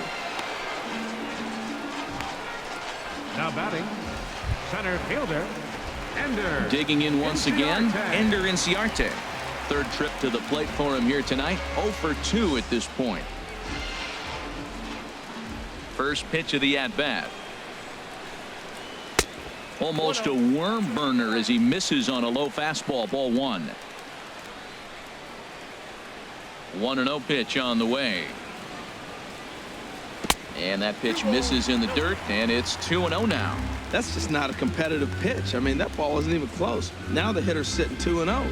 Now batting, center fielder, Ender. Digging in once again, Ender Inciarte. Third trip to the plate for him here tonight. 0 for 2 at this point. First pitch of the at-bat. Almost a worm burner as he misses on a low fastball. Ball 1. 1-0 pitch on the way. And that pitch misses in the dirt, and it's 2-0 now. That's just not a competitive pitch. I mean, that ball wasn't even close. Now the hitter's sitting 2-0.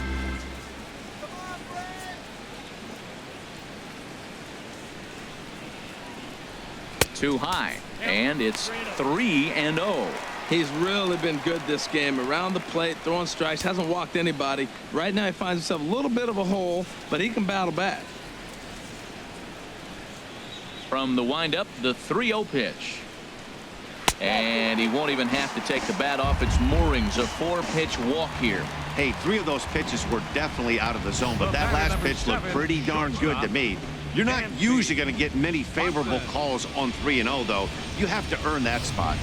Too high, and it's 3-0. He's really been good this game. Around the plate, throwing strikes, hasn't walked anybody. Right now he finds himself a little bit of a hole, but he can battle back. From the windup, the 3-0 pitch. And he won't even have to take the bat off its moorings. A 4-pitch walk here. Hey, 3 of those pitches were definitely out of the zone, but that last pitch looked pretty darn good to me. You're not usually going to get many favorable calls on 3-0, though. You have to earn that spot.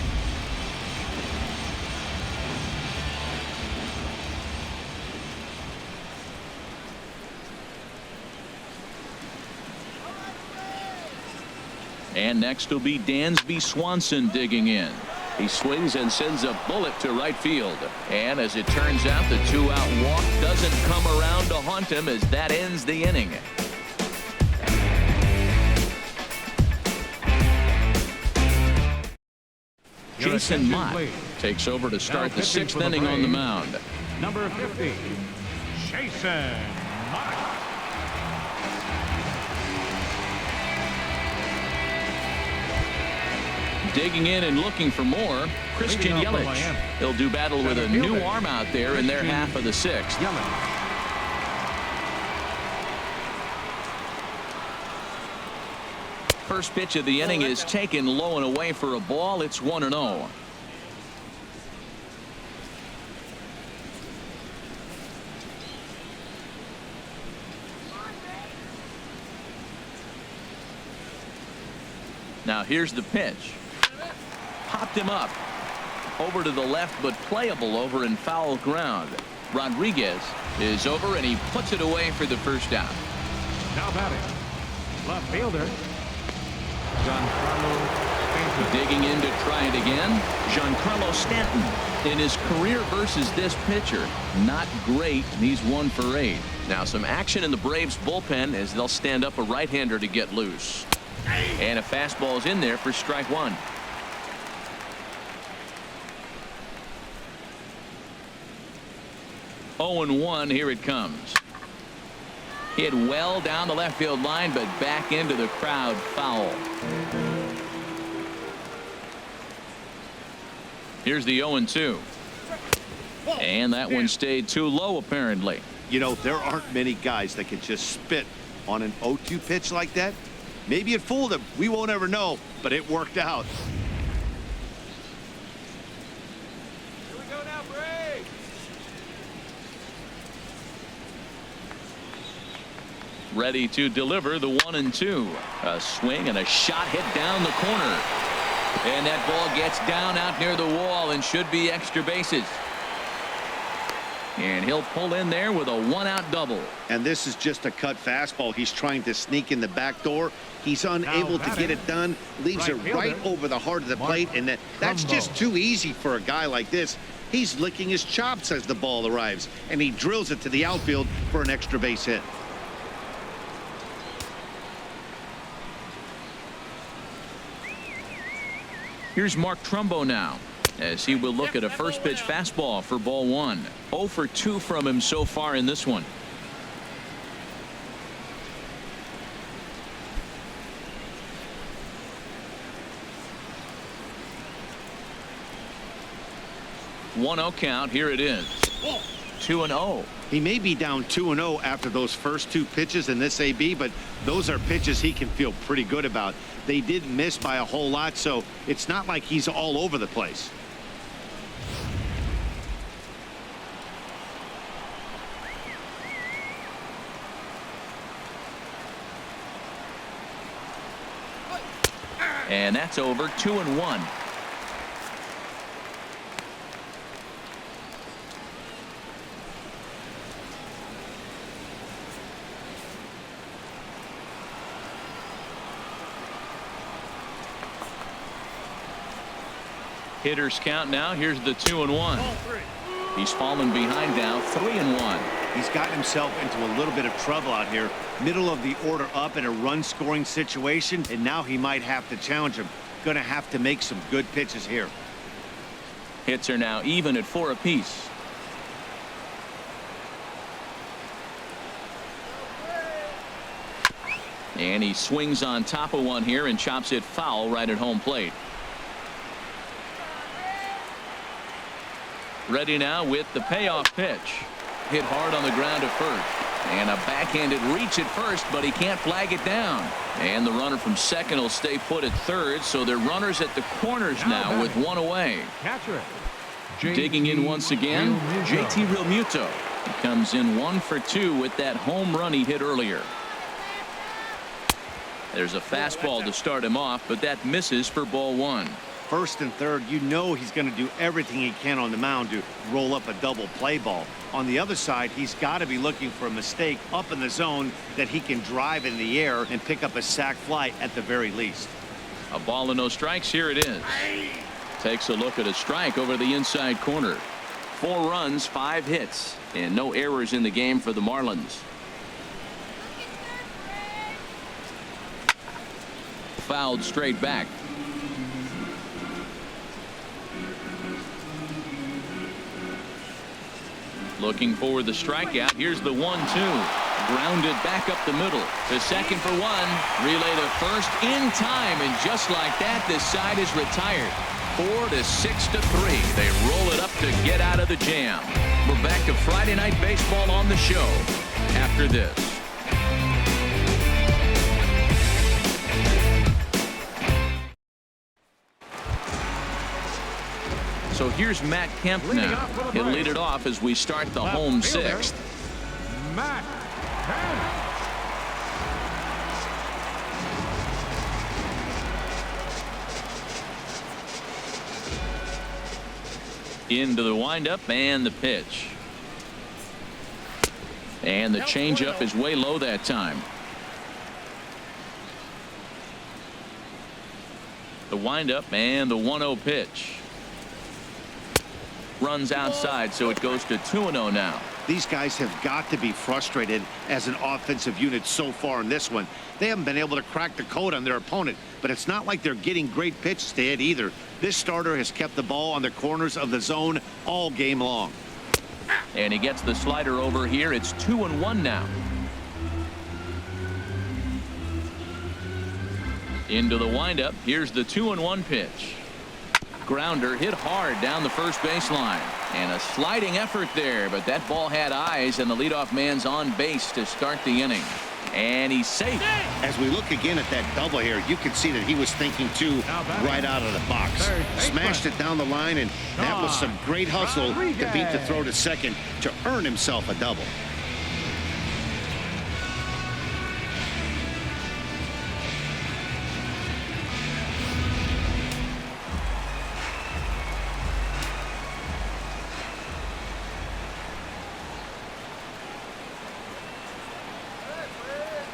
And next will be Dansby Swanson digging in. He swings and sends a bullet to right field. And as it turns out, the 2-out walk doesn't come around to haunt him as that ends the inning. Jason Mott takes over to start the 6th inning on the mound. Number 50, Jason Mott. Digging in and looking for more, Christian Yelich. He'll do battle with a new arm out there in their half of the 6th. First pitch of the inning is taken low and away for a ball. It's 1-0. Now here's the pitch. Popped him up. over to the left, but playable over in foul ground. Rodriguez is over, and he puts it away for the first down. Now batting, left fielder, Giancarlo Stanton. Digging in to try it again, Giancarlo Stanton. In his career versus this pitcher, not great. He's 1 for 8. Now some action in the Braves bullpen as they'll stand up a right-hander to get loose. And a fastball is in there for strike 1. Oh and 1. Here it comes. Hit well down the left field line, but back into the crowd, foul. Here's the 0-2. And that one stayed too low, apparently. You know, there aren't many guys that can just spit on an 0-2 pitch like that. Maybe it fooled him. We won't ever know, but it worked out. Here we go now, Braves. Ready to deliver the 1-2. A swing and a shot hit down the corner. And that ball gets down out near the wall and should be extra bases. And he'll pull in there with a 1-out double. And this is just a cut fastball. He's trying to sneak in the back door. He's unable to get it done. Leaves it right over the heart of the plate. And that's just too easy for a guy like this. He's licking his chops as the ball arrives. And he drills it to the outfield for an extra base hit. Here's Mark Trumbo now, as he will look at a first pitch fastball for ball 1. 0 for 2 from him so far in this one. One 0 count. Here it is. 2-0. He may be down 2-0 after those first 2 pitches in this AB, but those are pitches he can feel pretty good about. They did miss by a whole lot, so it's not like he's all over the place. And that's over. 2-1. Hitters count now. Here's the 2-1. He's fallen behind now. 3-1. He's gotten himself into a little bit of trouble out here. Middle of the order up in a run scoring situation, and now he might have to challenge him. Gonna have to make some good pitches here. Hits are now even at 4 apiece. And he swings on top of one here and chops it foul right at home plate. Ready now with the payoff pitch. Hit hard on the ground at first. And a backhanded reach at first, but he can't flag it down. And the runner from second will stay put at third, so they're runners at the corners now with 1 away. Catcher. Digging in once again, JT Realmuto. He comes in 1 for 2 with that home run he hit earlier. There's a fastball to start him off, but that misses for ball 1. First and third, you know he's going to do everything he can on the mound to roll up a double play ball. On the other side, he's got to be looking for a mistake up in the zone that he can drive in the air and pick up a sac fly at the very least. A ball and no strikes. Here it is. Takes a look at a strike over the inside corner. 4 runs, 5 hits, and no errors in the game for the Marlins. Fouled straight back. Looking for the strikeout. Here's the 1-2. Grounded back up the middle. To second for 1. Relay to first in time. And just like that, this side is retired. 4 to 6 to 3. They roll it up to get out of the jam. We're back to Friday Night Baseball on the show after this. So here's Matt Kemp now. He'll lead it off as we start the home 6th. Matt Kemp. Into the windup and the pitch. And the changeup is way low that time. The windup and the 1-0 pitch. Runs outside, so it goes to 2-0 now. These guys have got to be frustrated as an offensive unit so far in this one. They haven't been able to crack the code on their opponent, but it's not like they're getting great pitches to hit either. This starter has kept the ball on the corners of the zone all game long. And he gets the slider over here. It's 2-1 now. Into the windup. Here's the 2-1 pitch. Grounder hit hard down the first baseline. And a sliding effort there, but that ball had eyes, and the leadoff man's on base to start the inning. And he's safe. As we look again at that double here, you can see that he was thinking too right out of the box. Smashed it down the line, and that was some great hustle to beat the throw to second to earn himself a double.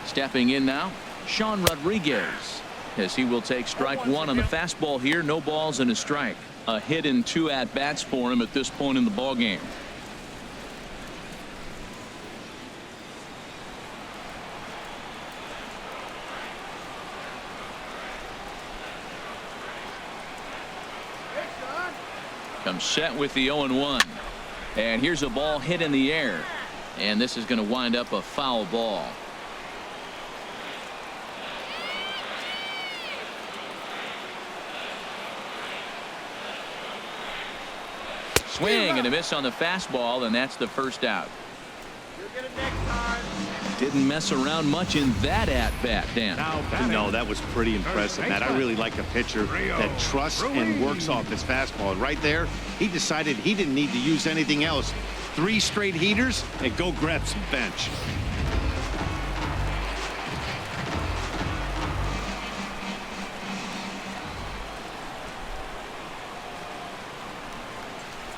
Stepping in now, Sean Rodriguez, as he will take strike one on the fastball here. No balls and a strike. A hit and 2 at-bats for him at this point in the ball game. Comes set with the 0-1. And here's a ball hit in the air. And this is going to wind up a foul ball. Swing and a miss on the fastball, and that's the first out. You'll get it next time. Didn't mess around much in that at-bat, Dan. No, that was pretty impressive, Matt. I really like a pitcher that trusts and works off his fastball. And right there, he decided he didn't need to use anything else. 3 straight heaters and go grab some bench.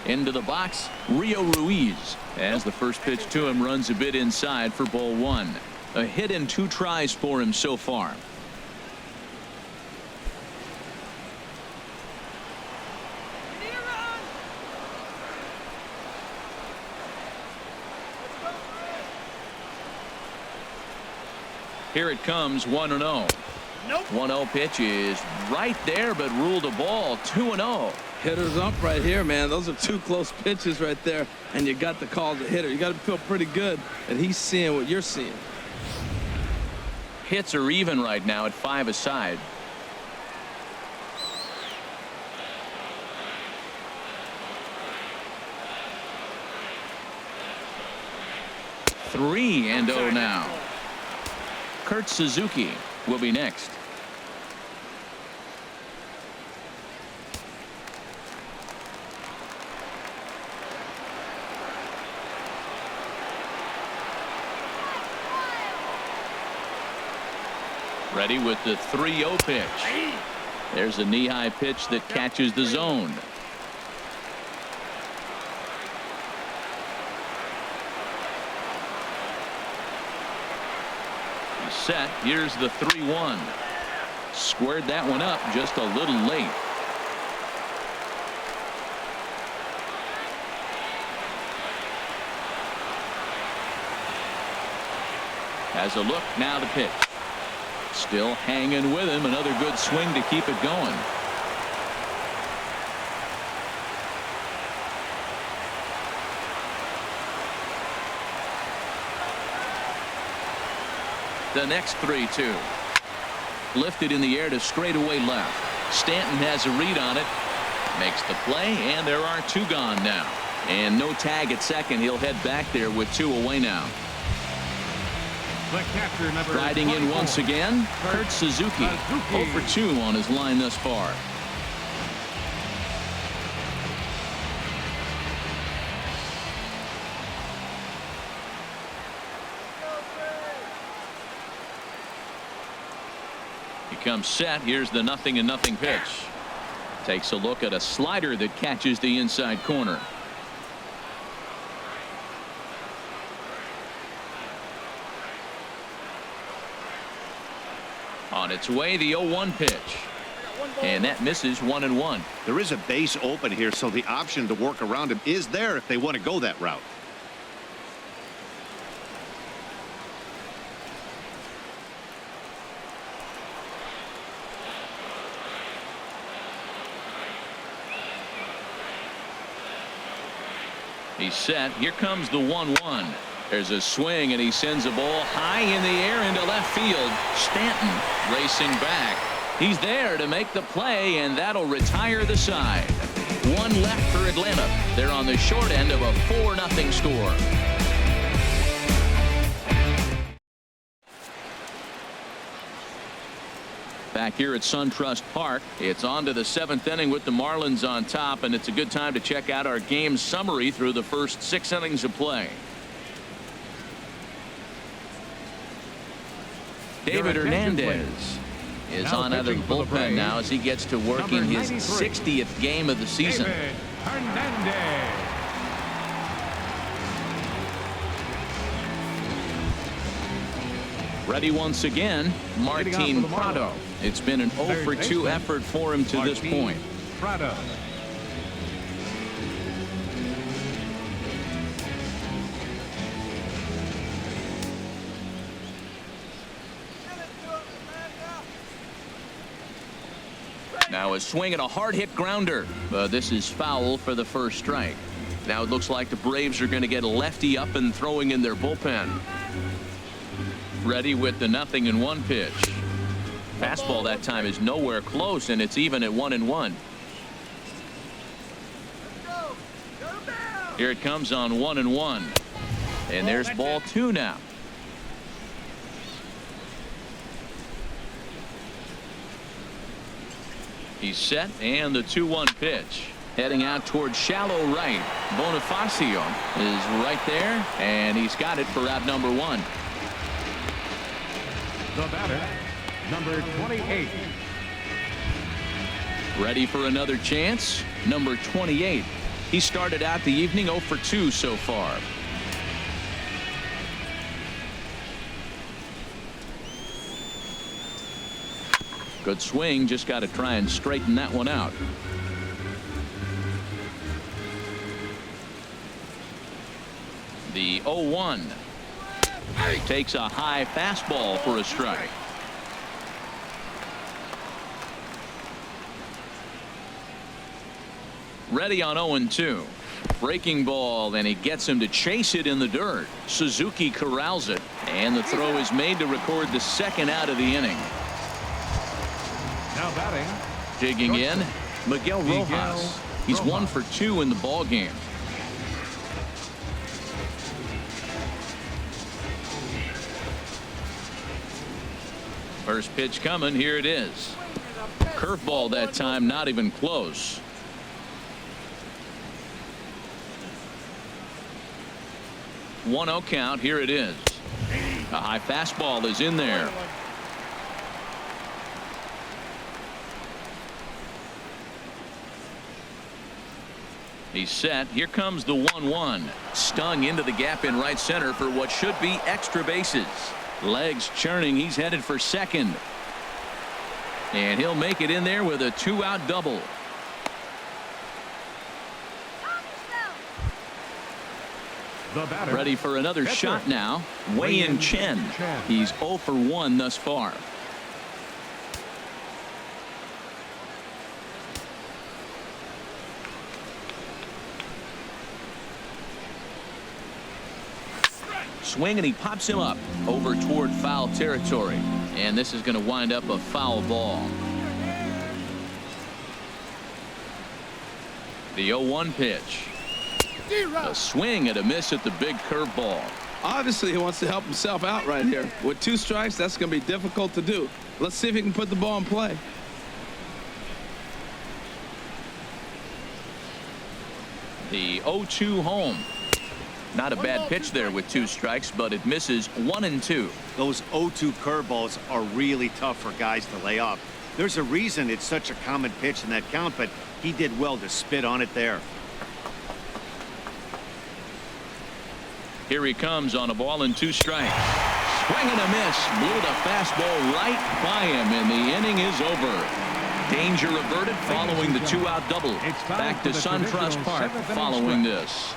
Into the box, Rio Ruiz, as the first pitch to him runs a bit inside for ball 1. A hit and 2 tries for him so far. Here it comes, 1-0. Nope. 1-0 pitch is right there, but ruled a ball. 2-0. Hitter's up right here, man. Those are 2 close pitches right there, and you got the call to hitter. You got to feel pretty good that he's seeing what you're seeing. Hits are even right now at 5 aside. Three and 0 now. Kurt Suzuki will be next. Ready with the 3-0 pitch. There's a knee-high pitch that catches the zone. He's set. Here's the 3-1. Squared that one up just a little late. Has a look, now the pitch. Still hanging with him. Another good swing to keep it going. The next 3-2. Lifted in the air to straightaway left. Stanton has a read on it. Makes the play, and there are 2 gone now. And no tag at second. He'll head back there with 2 away now. The catcher, number Riding in 24. once again, Kurt Suzuki. 0 for 2 on his line thus far. He comes set. Here's the 0-0 pitch. Takes a look at a slider that catches the inside corner. On its way, the 0-1 pitch. And that misses 1-1. There is a base open here, so the option to work around him is there if they want to go that route. He's set. Here comes the 1-1. There's a swing, and he sends a ball high in the air into left field. Stanton racing back. He's there to make the play, and that'll retire the side. One left for Atlanta. They're on the short end of a 4-0 score. Back here at SunTrust Park, it's on to the 7th inning with the Marlins on top, and it's a good time to check out our game summary through the first 6 innings of play. David Hernandez is on out of the bullpen now as he gets to work in his 60th game of the season. David Hernandez. Ready once again, Martin Prado. It's been an 0 for 2 effort for him to this point. Prado. Now a swing and a hard hit grounder. This is foul for the first strike. Now it looks like the Braves are going to get a lefty up and throwing in their bullpen. Ready with the 0-1 pitch. Fastball that time is nowhere close, and it's even at 1-1. Here it comes on 1-1. And there's ball 2 now. He's set, and the 2-1 pitch. Heading out towards shallow right. Bonifacio is right there, and he's got it for out number 1. The batter, number 28. Ready for another chance. Number 28. He started out the evening 0 for 2 so far. Good swing. Just got to try and straighten that one out. The 0-1. Takes a high fastball for a strike. Ready on 0-2. Breaking ball, and he gets him to chase it in the dirt. Suzuki corrals it, and the throw is made to record the 2nd out of the inning. Now batting. Digging in, Miguel Rojas. He's 1 for 2 in the ball game. First pitch coming. Here it is. Curveball that time, not even close. One 0 count. Here it is. A high fastball is in there. He's set. Here comes the 1-1. Stung into the gap in right center for what should be extra bases. Legs churning. He's headed for second. And he'll make it in there with a 2-out double. The batter. Ready for another shot now. Wei-Yin Chen. He's 0 for 1 thus far. Swing, and he pops him up over toward foul territory, and this is going to wind up a foul ball. The 0-1 pitch. A swing and a miss at the big curveball. Obviously he wants to help himself out right here. With 2 strikes, that's going to be difficult to do. Let's see if he can put the ball in play. The 0-2 home. Not a bad pitch there with 2 strikes, but it misses 1-2. Those 0-2 curveballs are really tough for guys to lay off. There's a reason it's such a common pitch in that count, but he did well to spit on it there. Here he comes on a ball and 2 strikes. Swing and a miss. Blew the fastball right by him, and the inning is over. Danger averted following the 2-out double. Back to SunTrust Park following this.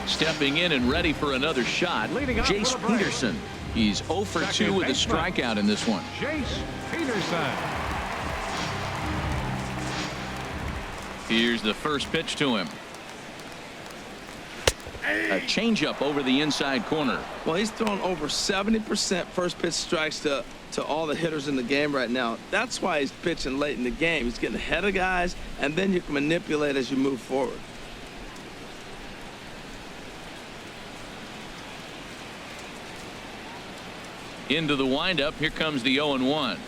Stepping in and ready for another shot, Jace Peterson. He's 0 for 2 with a strikeout in this one. Jace Peterson. Here's the first pitch to him. A changeup over the inside corner. Well, he's thrown over 70% first pitch strikes to all the hitters in the game right now. That's why he's pitching late in the game. He's getting ahead of guys, and then you can manipulate as you move forward. Into the windup. Here comes the 0-1.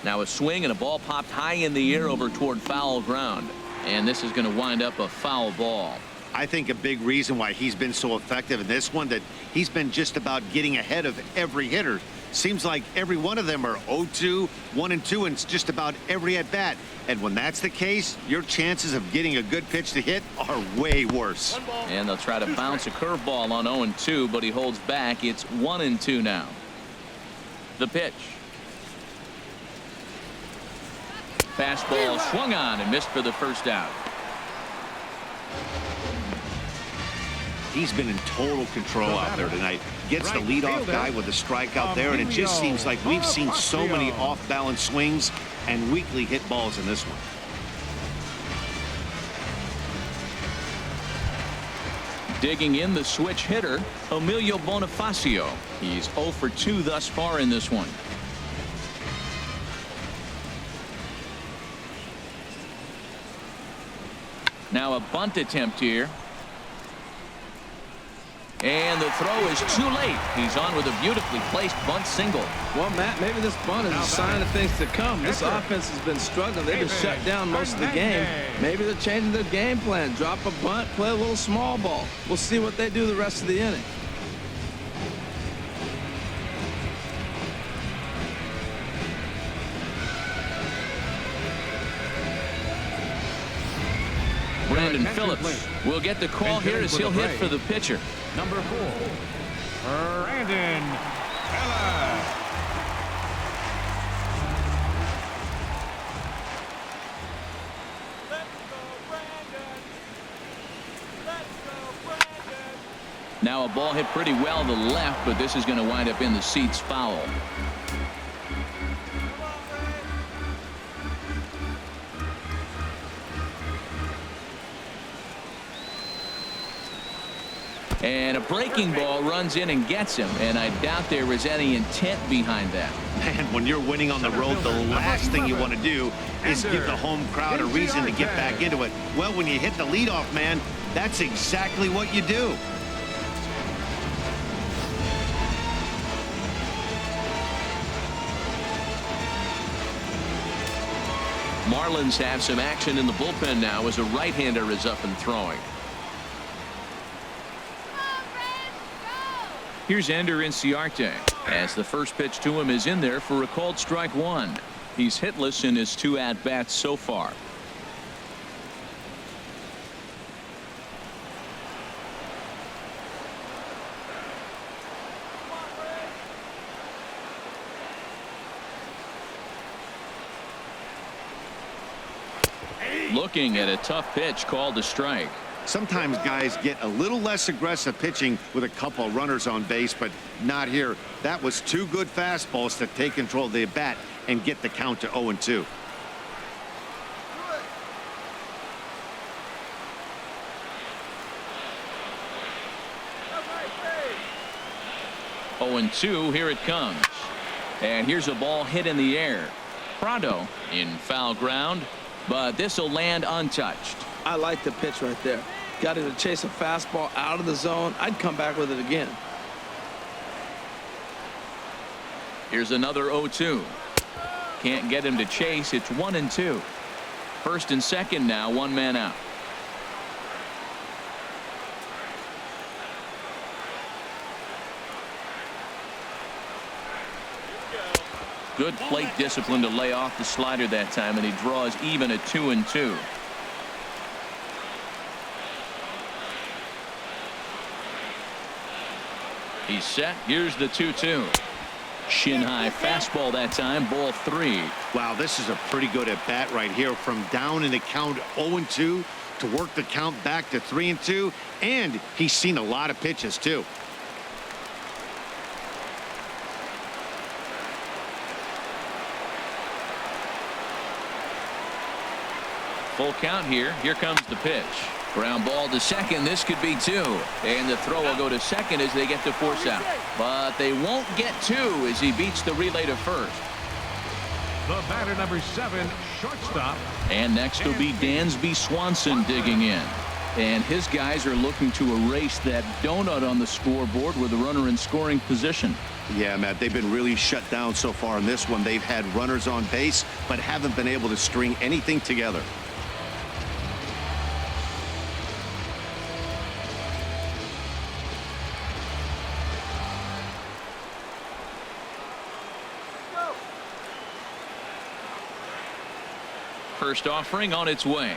Now a swing and a ball popped high in the air over toward foul ground. And this is going to wind up a foul ball. I think a big reason why he's been so effective in this one, that he's been just about getting ahead of every hitter. Seems like every one of them are 0-2, 1-2, and just about every at bat. And when that's the case, your chances of getting a good pitch to hit are way worse. And they'll try to bounce a curveball on 0-2, but he holds back. It's 1-2 now. The pitch. Fastball swung on and missed for the first out. He's been in total control out there tonight. Gets the leadoff guy with a strikeout there, and it just seems like we've seen so many off-balance swings and weakly hit balls in this one. Digging in, the switch hitter, Emilio Bonifacio. He's 0 for 2 thus far in this one. Now a bunt attempt here. And the throw is too late. He's on with a beautifully placed bunt single. Well, Matt, maybe this bunt is a sign of things to come. This offense has been struggling. They've been shut down most of the game. Maybe they're changing their game plan. Drop a bunt, play a little small ball. We'll see what they do the rest of the inning. Brandon Phillips will get the call here as he'll hit for the pitcher. Number 4, Brandon Phillips. Let's go, Brandon. Let's go, Brandon. Now a ball hit pretty well to the left, but this is going to wind up in the seats foul. And a breaking ball runs in and gets him, and I doubt there was any intent behind that. Man, when you're winning on the road, the last thing you want to do is give the home crowd a reason to get back into it. Well, when you hit the leadoff man, that's exactly what you do. Marlins have some action in the bullpen now as a right-hander is up and throwing. Here's Ender Inciarte as the first pitch to him is in there for a called strike 1. He's hitless in his 2 at-bats so far. Looking at a tough pitch called a strike. Sometimes guys get a little less aggressive pitching with a couple of runners on base, but not here. That was 2 good fastballs to take control of the bat and get the count to 0-2. That's right, 0-2, here it comes. And here's a ball hit in the air. Prado in foul ground, but this will land untouched. I like the pitch right there. Got him to chase a fastball out of the zone. I'd come back with it again. Here's another 0-2. Can't get him to chase. It's 1-2. First and second now, 1 man out. Good plate discipline to lay off the slider that time, and he draws even at 2-2. He's set. Here's the 2-2. Shin high fastball that time. Ball 3. Wow, this is a pretty good at bat right here. From down in the count 0-2 to work the count back to 3-2, and he's seen a lot of pitches too. Full count here. Here comes the pitch. Ground ball to second. This could be 2. And the throw will go to second as they get to force out. But they won't get 2 as he beats the relay to first. The batter, number 7, shortstop. And next will be Dansby Swanson digging in. And his guys are looking to erase that donut on the scoreboard with a runner in scoring position. Yeah, Matt, they've been really shut down so far in this one. They've had runners on base, but haven't been able to string anything together. First offering on its way.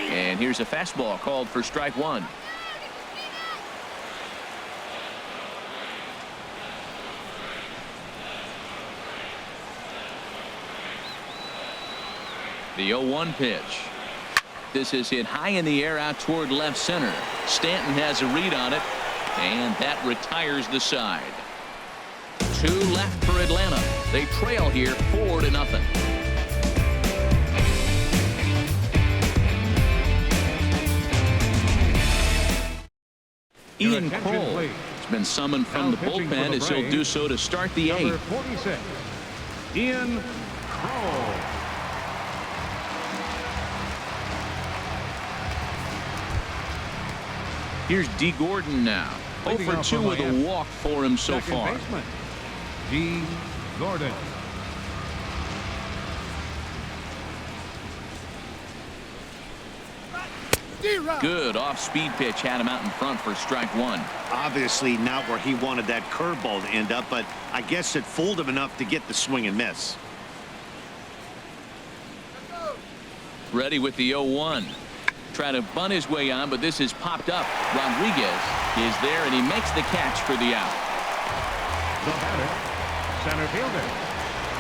And here's a fastball called for strike 1. The 0-1 pitch. This is hit high in the air out toward left center. Stanton has a read on it, and that retires the side. 2 left for Atlanta. They trail here 4-0. Ian Cole has been summoned from the bullpen as he'll do so to start the 8th. Number 46, Ian Cole. Here's D. Gordon now. 0-for-2 with a walk for him so far. Baseman, D. Gordon. Good off-speed pitch had him out in front for strike 1. Obviously not where he wanted that curveball to end up, but I guess it fooled him enough to get the swing and miss. Ready with the 0-1. Trying to bunt his way on, but this is popped up. Rodriguez is there, and he makes the catch for the out. The batter, center fielder,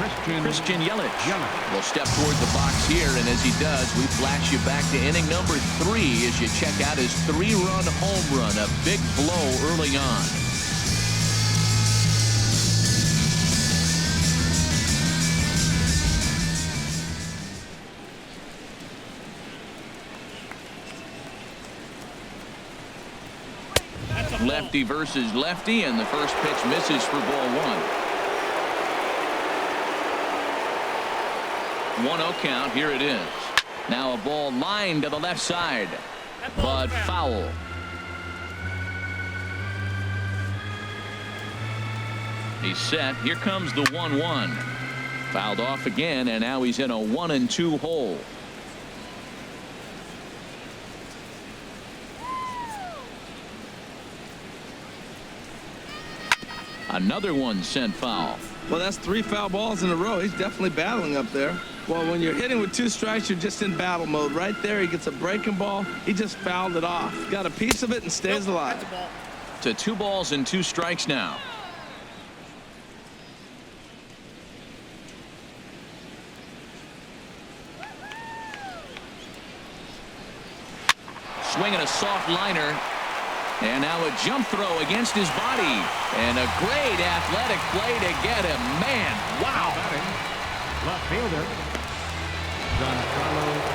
Christian Yelich will step toward the box here, and as he does, we flash you back to inning number 3 as you check out his 3-run home run, a big blow early on. Lefty versus lefty, and the first pitch misses for ball 1. 1-0 count. Here it is. Now a ball lined to the left side, but foul. He's set. Here comes the 1-1. Fouled off again, and now he's in a 1-2 hole. Another one sent foul. Well, that's 3 foul balls in a row. He's definitely battling up there. Well, when you're hitting with 2 strikes, you're just in battle mode. Right there, he gets a breaking ball. He just fouled it off. Got a piece of it and stays alive. To 2 balls and 2 strikes now. Swinging a soft liner. And now a jump throw against his body. And a great athletic play to get him. Man, wow. Left fielder,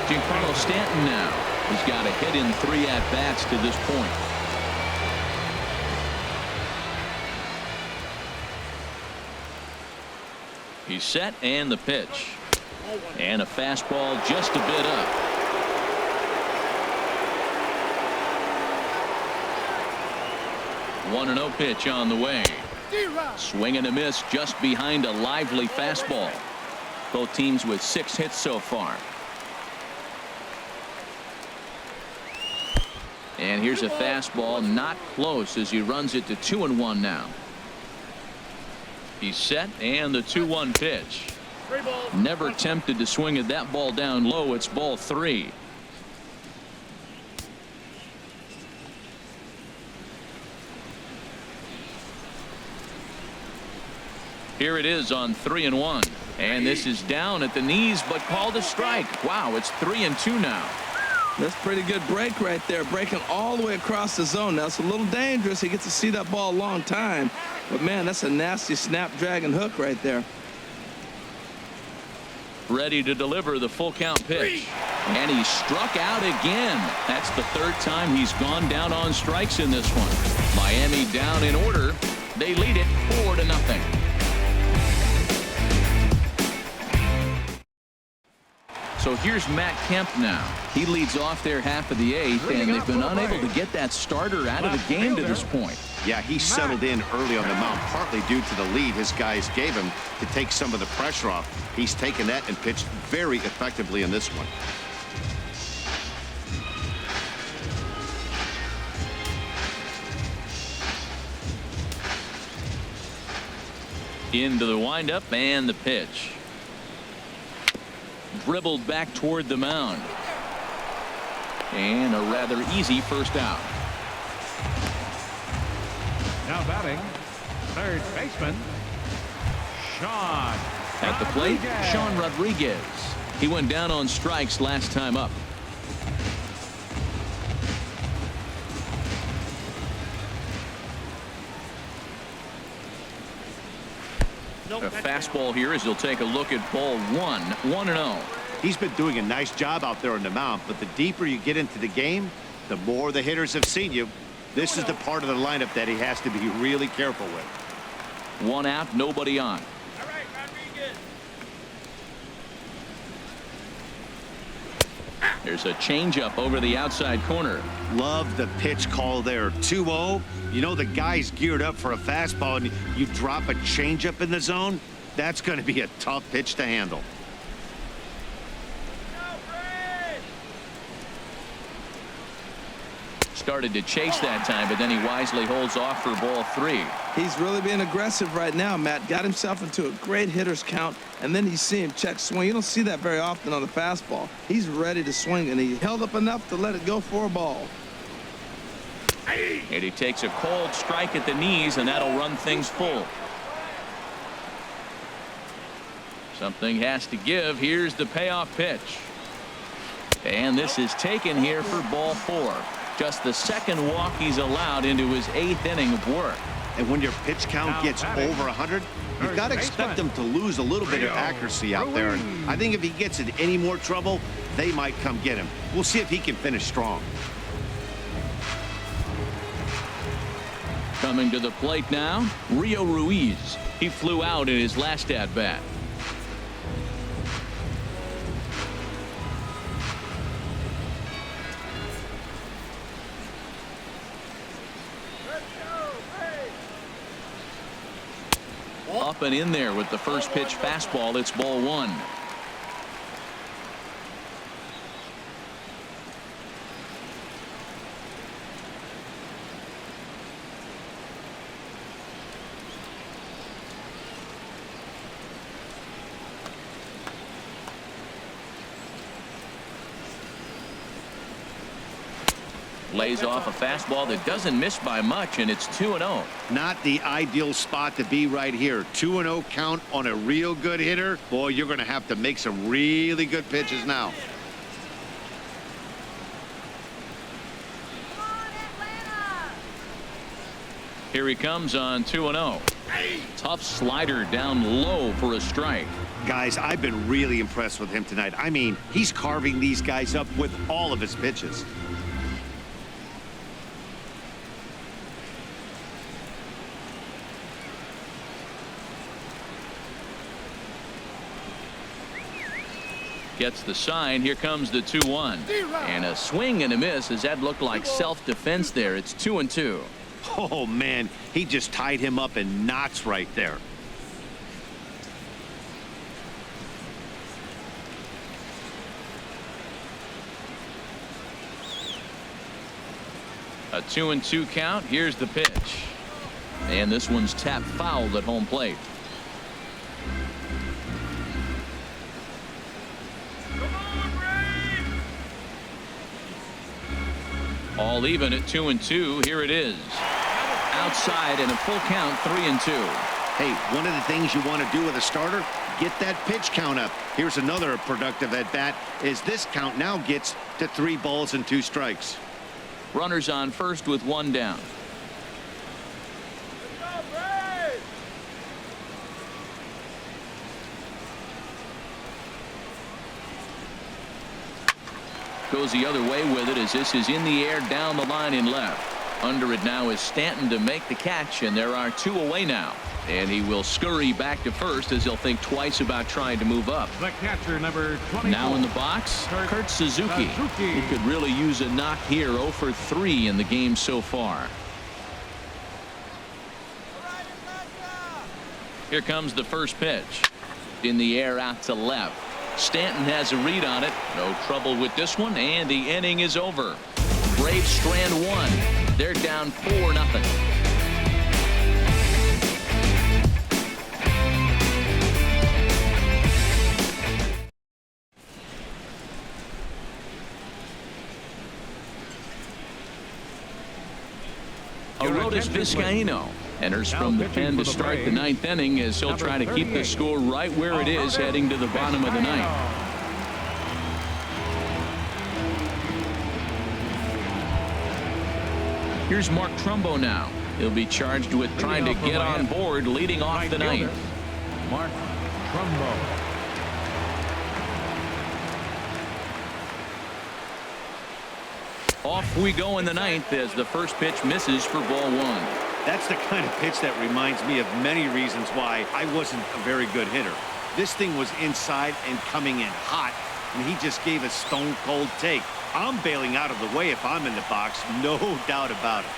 Giancarlo Stanton now. He's got a hit in 3 at-bats to this point. He's set, and the pitch. And a fastball just a bit up. 1-0 pitch on the way. Swing and a miss just behind a lively fastball. Both teams with 6 hits so far. And here's a fastball not close as he runs it to 2-1 now. He's set, and the 2-1 pitch. 3 balls. Never tempted to swing at that ball down low. It's ball 3. Here it is on 3-1, and this is down at the knees, but called a strike. Wow, it's 3-2 now. That's pretty good break right there, breaking all the way across the zone. Now, it's a little dangerous. He gets to see that ball a long time. But, man, that's a nasty snapdragon hook right there. Ready to deliver the full count pitch. And he struck out again. That's the 3rd time he's gone down on strikes in this one. Miami down in order. They lead it 4-0. So here's Matt Kemp now. He leads off their half of the 8th, and they've been unable to get that starter out of the game to this point. Yeah, he settled in early on the mound, partly due to the lead his guys gave him to take some of the pressure off. He's taken that and pitched very effectively in this one. Into the windup and the pitch. Dribbled back toward the mound. And a rather easy first out. Now batting, 3rd baseman, Sean. At the plate, Rodriguez. Sean Rodriguez. He went down on strikes last time up. A fastball here as he'll take a look at ball 1. 1-0. He's been doing a nice job out there on the mound, but the deeper you get into the game, the more the hitters have seen you. This is the part of the lineup that he has to be really careful with. 1 out, nobody on. All right, Rodriguez. There's a changeup over the outside corner. Love the pitch call there. 2-0. You know the guy's geared up for a fastball, and you drop a changeup in the zone. That's going to be a tough pitch to handle. Started to chase that time, but then he wisely holds off for ball 3. He's really being aggressive right now, Matt. Got himself into a great hitter's count, and then you see him check swing. You don't see that very often on the fastball. He's ready to swing, and he held up enough to let it go for a ball. And he takes a cold strike at the knees, and that'll run things full. Something has to give. Here's the payoff pitch. And this is taken here for ball 4. Just the 2nd walk he's allowed into his 8th inning of work. And when your pitch count gets over 100, you've got to expect them to lose a little bit of accuracy out there. And I think if he gets in any more trouble, they might come get him. We'll see if he can finish strong. Coming to the plate now, Rio Ruiz. He flew out in his last at-bat. Up and in there with the first pitch fastball. It's ball 1. Lays off a fastball that doesn't miss by much, and it's 2-0. Not the ideal spot to be right here. 2-0 count on a real good hitter. Boy, you're going to have to make some really good pitches now. Here he comes on 2-0. Tough slider down low for a strike. Guys, I've been really impressed with him tonight. I mean, he's carving these guys up with all of his pitches. Gets the sign. Here comes the 2-1. And a swing and a miss as that looked like self-defense there. It's 2-2. Oh, man, he just tied him up in knots right there. A 2-2 count. Here's the pitch. And this one's tapped foul at home plate. All even at 2-2. Here it is. Outside and a full count, 3-2. Hey, one of the things you want to do with a starter, get that pitch count up. Here's another productive at bat as this count now gets to 3 balls and 2 strikes. Runners on first with 1 down. Goes the other way with it as this is in the air down the line in left. Under it now is Stanton to make the catch, and there are 2 away now. And he will scurry back to first as he'll think twice about trying to move up. The catcher, number 24. Now in the box, Kurt Suzuki. He could really use a knock here. 0 for 3 in the game so far. Here comes the first pitch. In the air out to left. Stanton has a read on it. No trouble with this one, and the inning is over. Braves strand 1. They're down 4-0. Aroldis Vizcaíno enters from the pen to start the 9th inning as he'll try to keep the score right where it is heading to the bottom of the 9th. Here's Mark Trumbo now. He'll be charged with trying to get on board leading off the 9th. Mark Trumbo. Off we go in the 9th as the first pitch misses for ball 1. That's the kind of pitch that reminds me of many reasons why I wasn't a very good hitter. This thing was inside and coming in hot, and he just gave a stone-cold take. I'm bailing out of the way if I'm in the box, no doubt about it.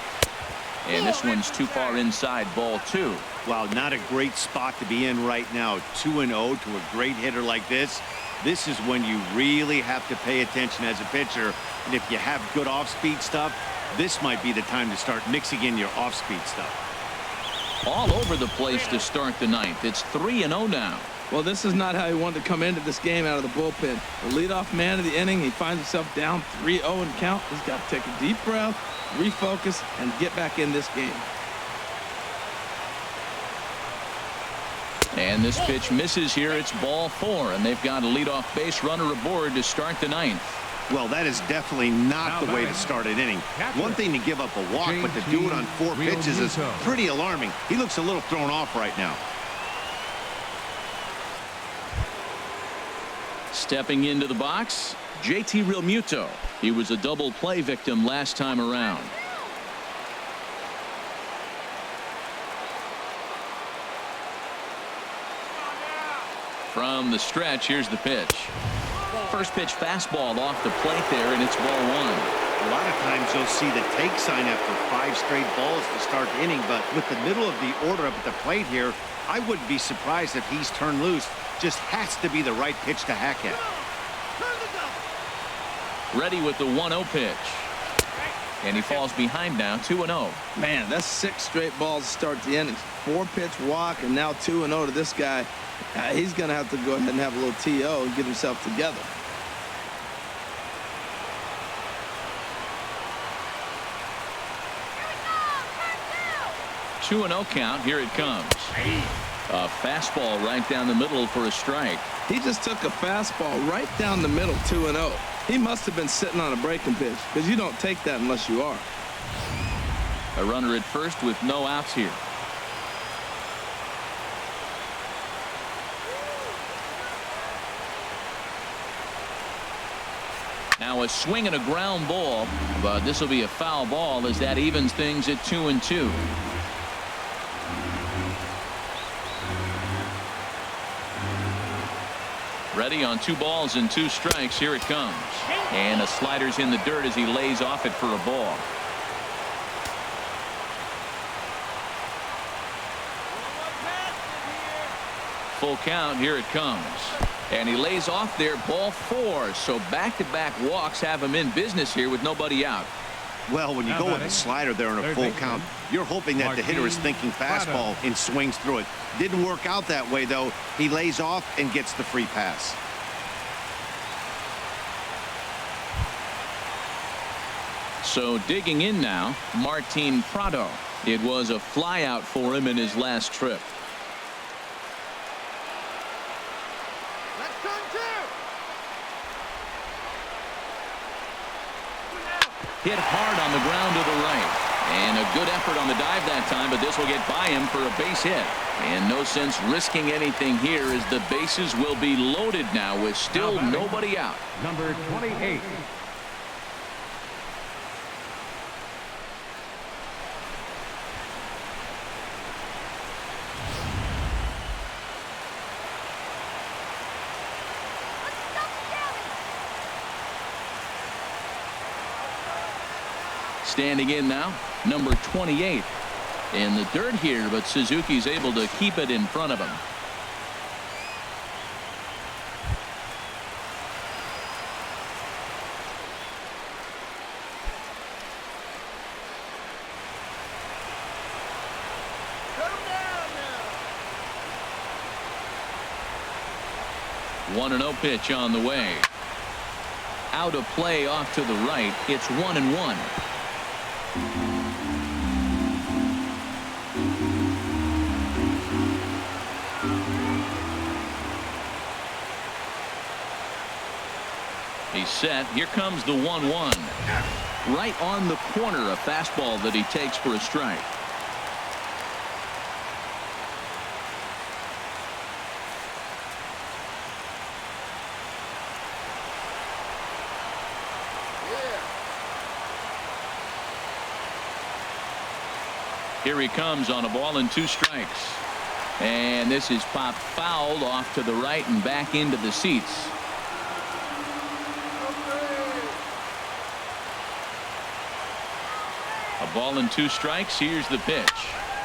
And this one's too far inside, ball 2. Wow, not a great spot to be in right now. 2-0 to a great hitter like this. This is when you really have to pay attention as a pitcher. And if you have good off-speed stuff, this might be the time to start mixing in your off-speed stuff. All over the place to start the 9th. It's 3-0 now. Well, this is not how he wanted to come into this game out of the bullpen. The leadoff man of the inning, he finds himself down 3-0 in count. He's got to take a deep breath, refocus, and get back in this game. And this pitch misses here. It's ball 4, and they've got a leadoff base runner aboard to start the 9th. Well, that is definitely not the way to start an inning. One thing to give up a walk, but to do it on 4 pitches is pretty alarming. He looks a little thrown off right now. Stepping into the box, JT Realmuto. He was a double play victim last time around. From the stretch, here's the pitch. First pitch fastball off the plate there, and it's ball 1. A lot of times you'll see the take sign after 5 straight balls to start the inning, but with the middle of the order up at the plate here, I wouldn't be surprised if he's turned loose. Just has to be the right pitch to hack at. Ready with the 1-0 pitch. And he falls behind now, 2-0. Man, that's 6 straight balls to start the innings. 4-pitch walk, and now 2-0 to this guy. He's going to have to go ahead and have a little TO and get himself together. Here we go. 2-0 count. Here it comes. A fastball right down the middle for a strike. He just took a fastball right down the middle, 2-0. He must have been sitting on a breaking pitch, because you don't take that unless you are. A runner at first with no outs here. Now a swing and a ground ball, but this will be a foul ball as that evens things at 2-2. Ready on 2 balls and 2 strikes. Here it comes. And a slider's in the dirt as he lays off it for a ball. Full count. Here it comes. And he lays off there, ball 4. So back-to-back walks have him in business here with nobody out. Well, when you Now go with batting, a slider there in a third full baseman, count, you're hoping that the hitter is Martin thinking Prado. fastball and swings through it. Didn't work out that way, though. He lays off and gets the free pass. So digging in now, Martin Prado. It was a flyout for him in his last trip. Hit hard on the ground to the right. And a good effort on the dive that time, but this will get by him for a base hit. And no sense risking anything here as the bases will be loaded now with still Now batting, nobody out. Number 28. Standing in now, number 28. In the dirt here, but Suzuki's able to keep it in front of him. One and 0 pitch on the way. Out of play off to the right. It's 1-1. He's set. Here comes the 1-1. Right on the corner, a fastball that he takes for a strike. Here he comes on a ball and 2 strikes. And this is popped foul off to the right and back into the seats. A ball and 2 strikes. Here's the pitch.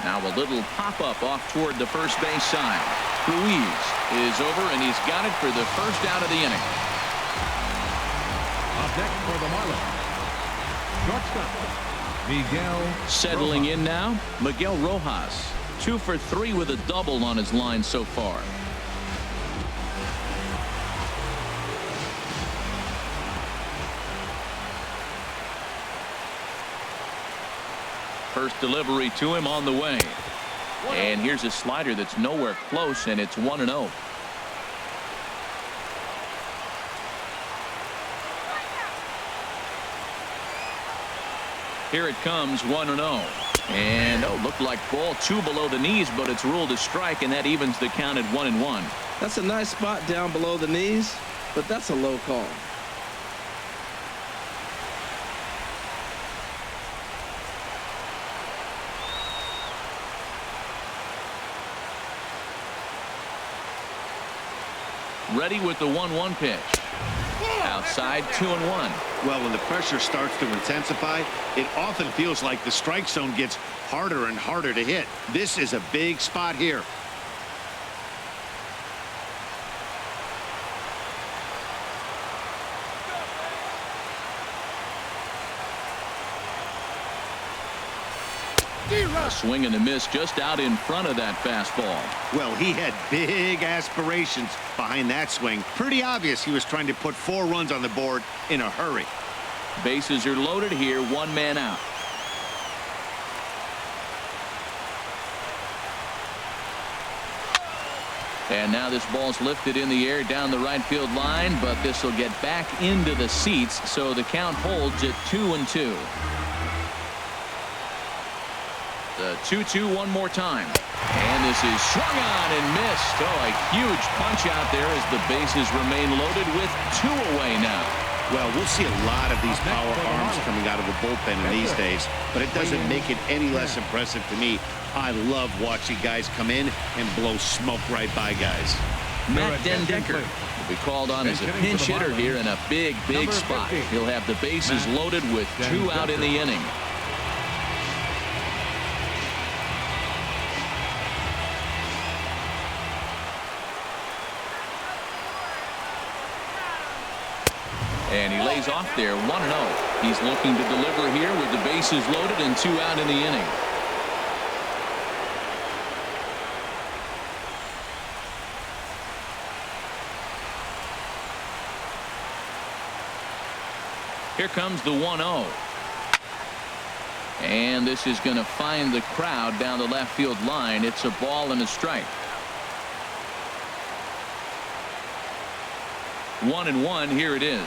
Now a little pop-up off toward the first base side. Ruiz is over, and he's got it for the first out of the inning. Up next for the Marlins, shortstop, Miguel Settling Rojas. in now, Miguel Rojas. 2 for 3 with a double on his line so far. First delivery to him on the way. And here's a slider that's nowhere close, and it's 1-0. Here it comes, 1-0. And looked like ball 2 below the knees, but it's ruled a strike, and that evens the count at 1-1. That's a nice spot down below the knees, but that's a low call. Ready with the 1-1 pitch. Outside, 2-1. Well, when the pressure starts to intensify, it often feels like the strike zone gets harder and harder to hit. This is a big spot here. A swing and a miss just out in front of that fastball. Well, he had big aspirations behind that swing. Pretty obvious he was trying to put 4 runs on the board in a hurry. Bases are loaded here, 1 man out. And now this ball's lifted in the air down the right field line, but this will get back into the seats, so the count holds at 2-2. The 2-2 one more time. And this is swung on and missed. Oh, a huge punch out there as the bases remain loaded with 2 away now. Well, we'll see a lot of these power arms coming out of the bullpen in these days, but it doesn't make it any less impressive to me. I love watching guys come in and blow smoke right by guys. Matt Dendecker will be called on as a pinch hitter here in a big spot. He'll have the bases loaded with 2 out in the inning. And he lays off there, 1-0. He's looking to deliver here with the bases loaded and 2 out in the inning. Here comes the 1-0. And this is going to find the crowd down the left field line. It's a ball and a strike. 1-1. Here it is.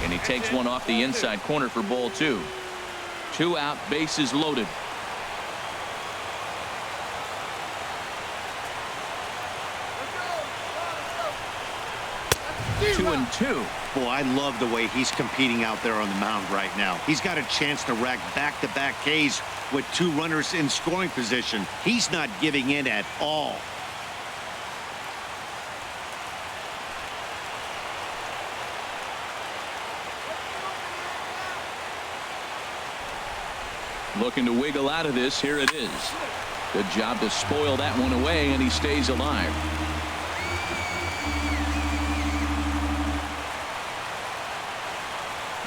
And he takes one off the inside corner for ball 2. 2 out, bases loaded. 2-2. Boy, I love the way he's competing out there on the mound right now. He's got a chance to rack back-to-back Ks with 2 runners in scoring position. He's not giving in at all. Looking to wiggle out of this. Here it is. Good job to spoil that one away, and he stays alive.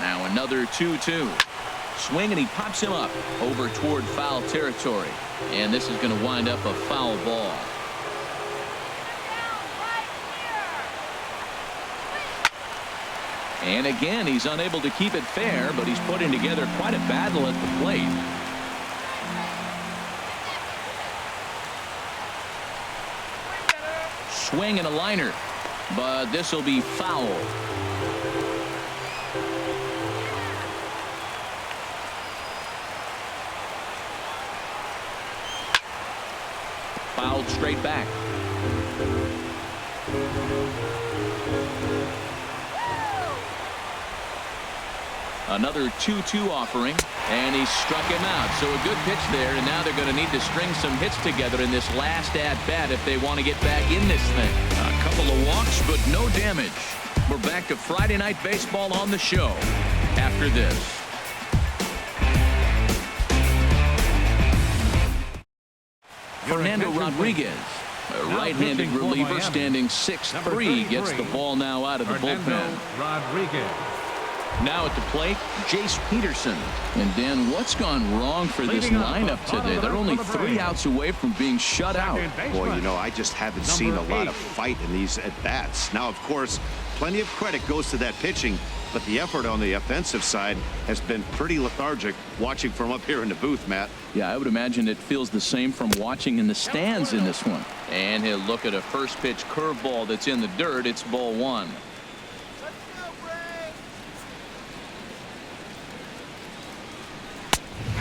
Now another 2-2. Swing, and he pops him up over toward foul territory. And this is going to wind up a foul ball. And again, he's unable to keep it fair, but he's putting together quite a battle at the plate. Swing and a liner, but this will be foul. Fouled straight back. Another 2-2 offering, and he struck him out. So a good pitch there, and now they're going to need to string some hits together in this last at-bat if they want to get back in this thing. A couple of walks, but no damage. We're back to Friday Night Baseball on the show after this. Fernando Rodriguez, a right-handed reliever standing 6'3", gets the ball now out of the bullpen. Rodriguez. Now at the plate, Jace Peterson. And Dan, what's gone wrong for this lineup today? They're only 3 outs away from being shut out. Boy, you know, I just haven't seen a lot of fight in these at-bats. Now, of course, plenty of credit goes to that pitching, but the effort on the offensive side has been pretty lethargic watching from up here in the booth, Matt. Yeah, I would imagine it feels the same from watching in the stands in this one. And he'll look at a first pitch curveball that's in the dirt. It's ball 1.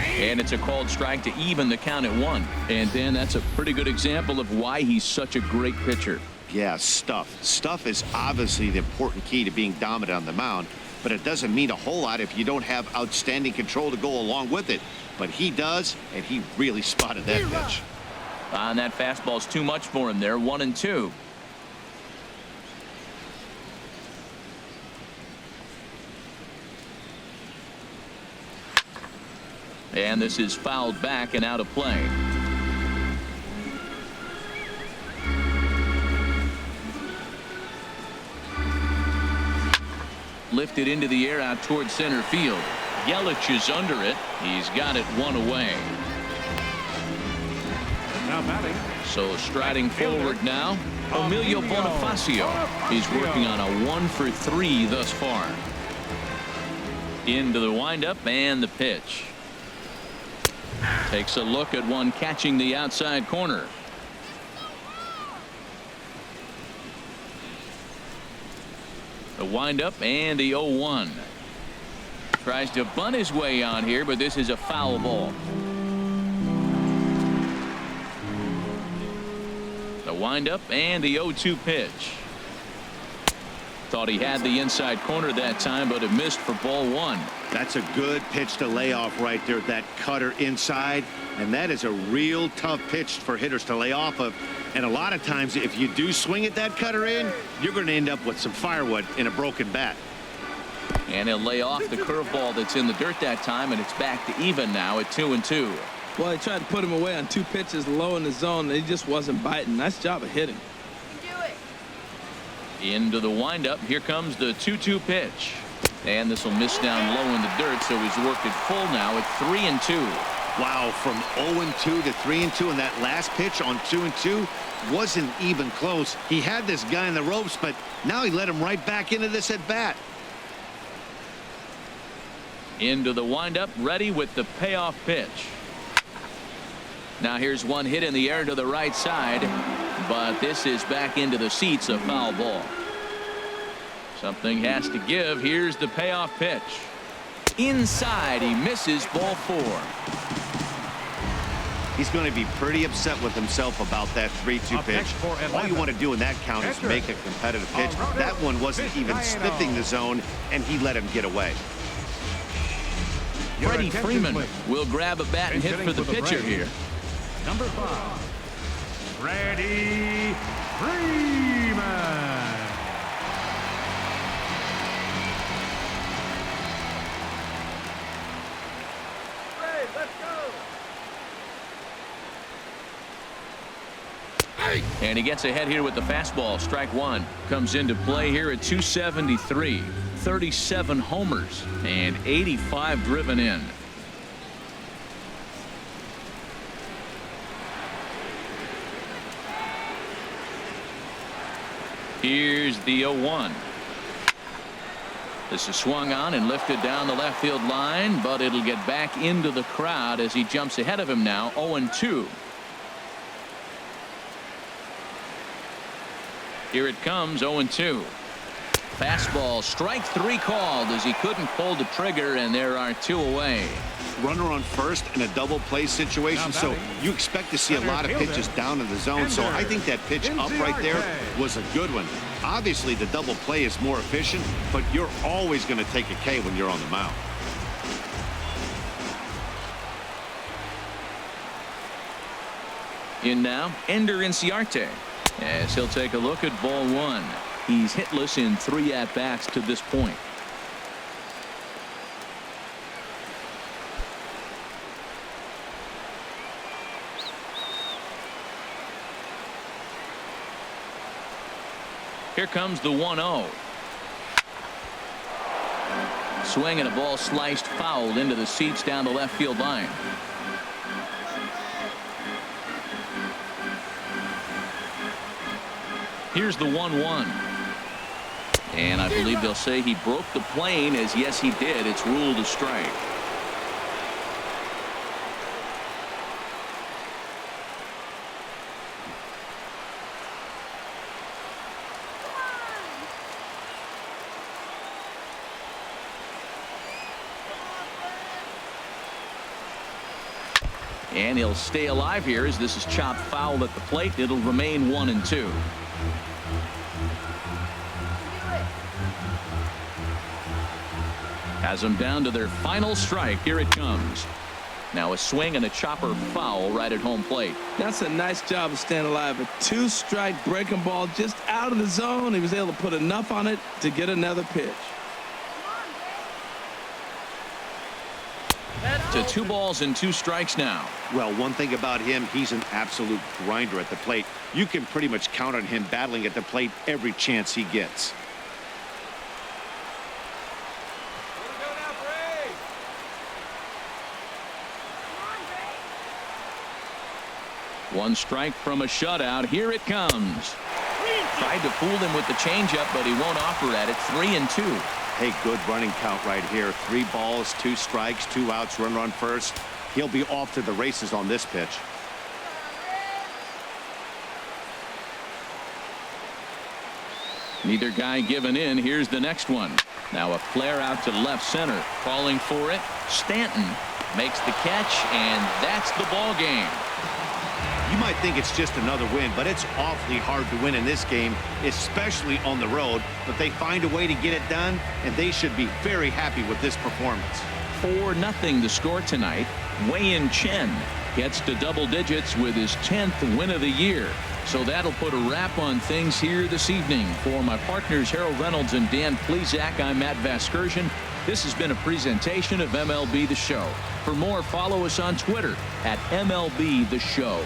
And it's a called strike to even the count at 1. And then that's a pretty good example of why he's such a great pitcher. Yeah, stuff. Stuff is obviously the important key to being dominant on the mound, but it doesn't mean a whole lot if you don't have outstanding control to go along with it. But he does, and he really spotted that pitch. And that fastball's too much for him there. 1-2. And this is fouled back and out of play. Lifted into the air out towards center field. Yelich is under it. He's got it 1 away. Now batting. So striding forward now, Emilio Bonifacio. He's working on a 1-for-3 thus far. Into the windup and the pitch. Takes a look at one catching the outside corner. The windup and the 0-1. Tries to bunt his way on here, but this is a foul ball. The windup and the 0-2 pitch. Thought he had the inside corner that time, but it missed for ball 1. That's a good pitch to lay off right there, that cutter inside, and that is a real tough pitch for hitters to lay off of. And a lot of times if you do swing at that cutter in, you're going to end up with some firewood in a broken bat. And he'll lay off the curveball that's in the dirt that time, and it's back to even now at 2-2. Well, he tried to put him away on 2 pitches low in the zone, and he just wasn't biting. Nice job of hitting. Into the windup. Here comes the 2-2 pitch. And this will miss down low in the dirt, so he's worked it full now at 3-2. Wow, from 0-2 to 3-2, and that last pitch on 2-2 wasn't even close. He had this guy in the ropes, but now he let him right back into this at bat. Into the windup, ready with the payoff pitch. Now here's one hit in the air to the right side, but this is back into the seats, a foul ball. Something has to give. Here's the payoff pitch. Inside, he misses, ball 4. He's going to be pretty upset with himself about that 3-2 pitch. All you want to do in that count is make a competitive pitch. That one wasn't even sniffing the zone, and he let him get away. Freddie Freeman will grab a bat and hit for the pitcher here. Number 5, Freddie Freeman. And he gets ahead here with the fastball. Strike 1 comes into play here at 273. 37 homers and 85 driven in. Here's the 0-1. This is swung on and lifted down the left field line, but it'll get back into the crowd as he jumps ahead of him now. 0-2. Here it comes, 0-2. Fastball, strike 3 called as he couldn't pull the trigger, and there are 2 away. Runner on first in a double play situation, so you expect to see a lot of pitches down in the zone. So I think that pitch up right there was a good one. Obviously, the double play is more efficient, but you're always going to take a K when you're on the mound. In now, Ender Inciarte, as he'll take a look at ball 1. He's hitless in 3 at-bats to this point. Here comes the 1-0. Swing and a ball sliced fouled into the seats down the left field line. Here's the 1-1. And I believe they'll say he broke the plane, as yes he did. It's ruled a strike. And he'll stay alive here as this is chopped foul at the plate. It'll remain 1-2. Has them down to their final strike. Here it comes. Now a swing and a chopper foul right at home plate. That's a nice job of staying alive. A 2-strike breaking ball just out of the zone. He was able to put enough on it to get another pitch. To 2 balls and 2 strikes now. Well, one thing about him, he's an absolute grinder at the plate. You can pretty much count on him battling at the plate every chance he gets. One strike from a shutout. Here it comes. Tried to fool him with the changeup, but he won't offer at it. 3-2. Hey, good running count right here. 3 balls, 2 strikes, 2 outs, runner on first. He'll be off to the races on this pitch. Neither guy giving in. Here's the next one. Now a flare out to left center. Calling for it. Stanton makes the catch, and that's the ball game. You might think it's just another win, but it's awfully hard to win in this game, especially on the road. But they find a way to get it done, and they should be very happy with this performance. 4-0 the score tonight. Wei-Yin Chen gets to double digits with his 10th win of the year. So that'll put a wrap on things here this evening. For my partners Harold Reynolds and Dan Plesac, I'm Matt Vasgersian. This has been a presentation of MLB The Show. For more, follow us on Twitter at MLB The Show.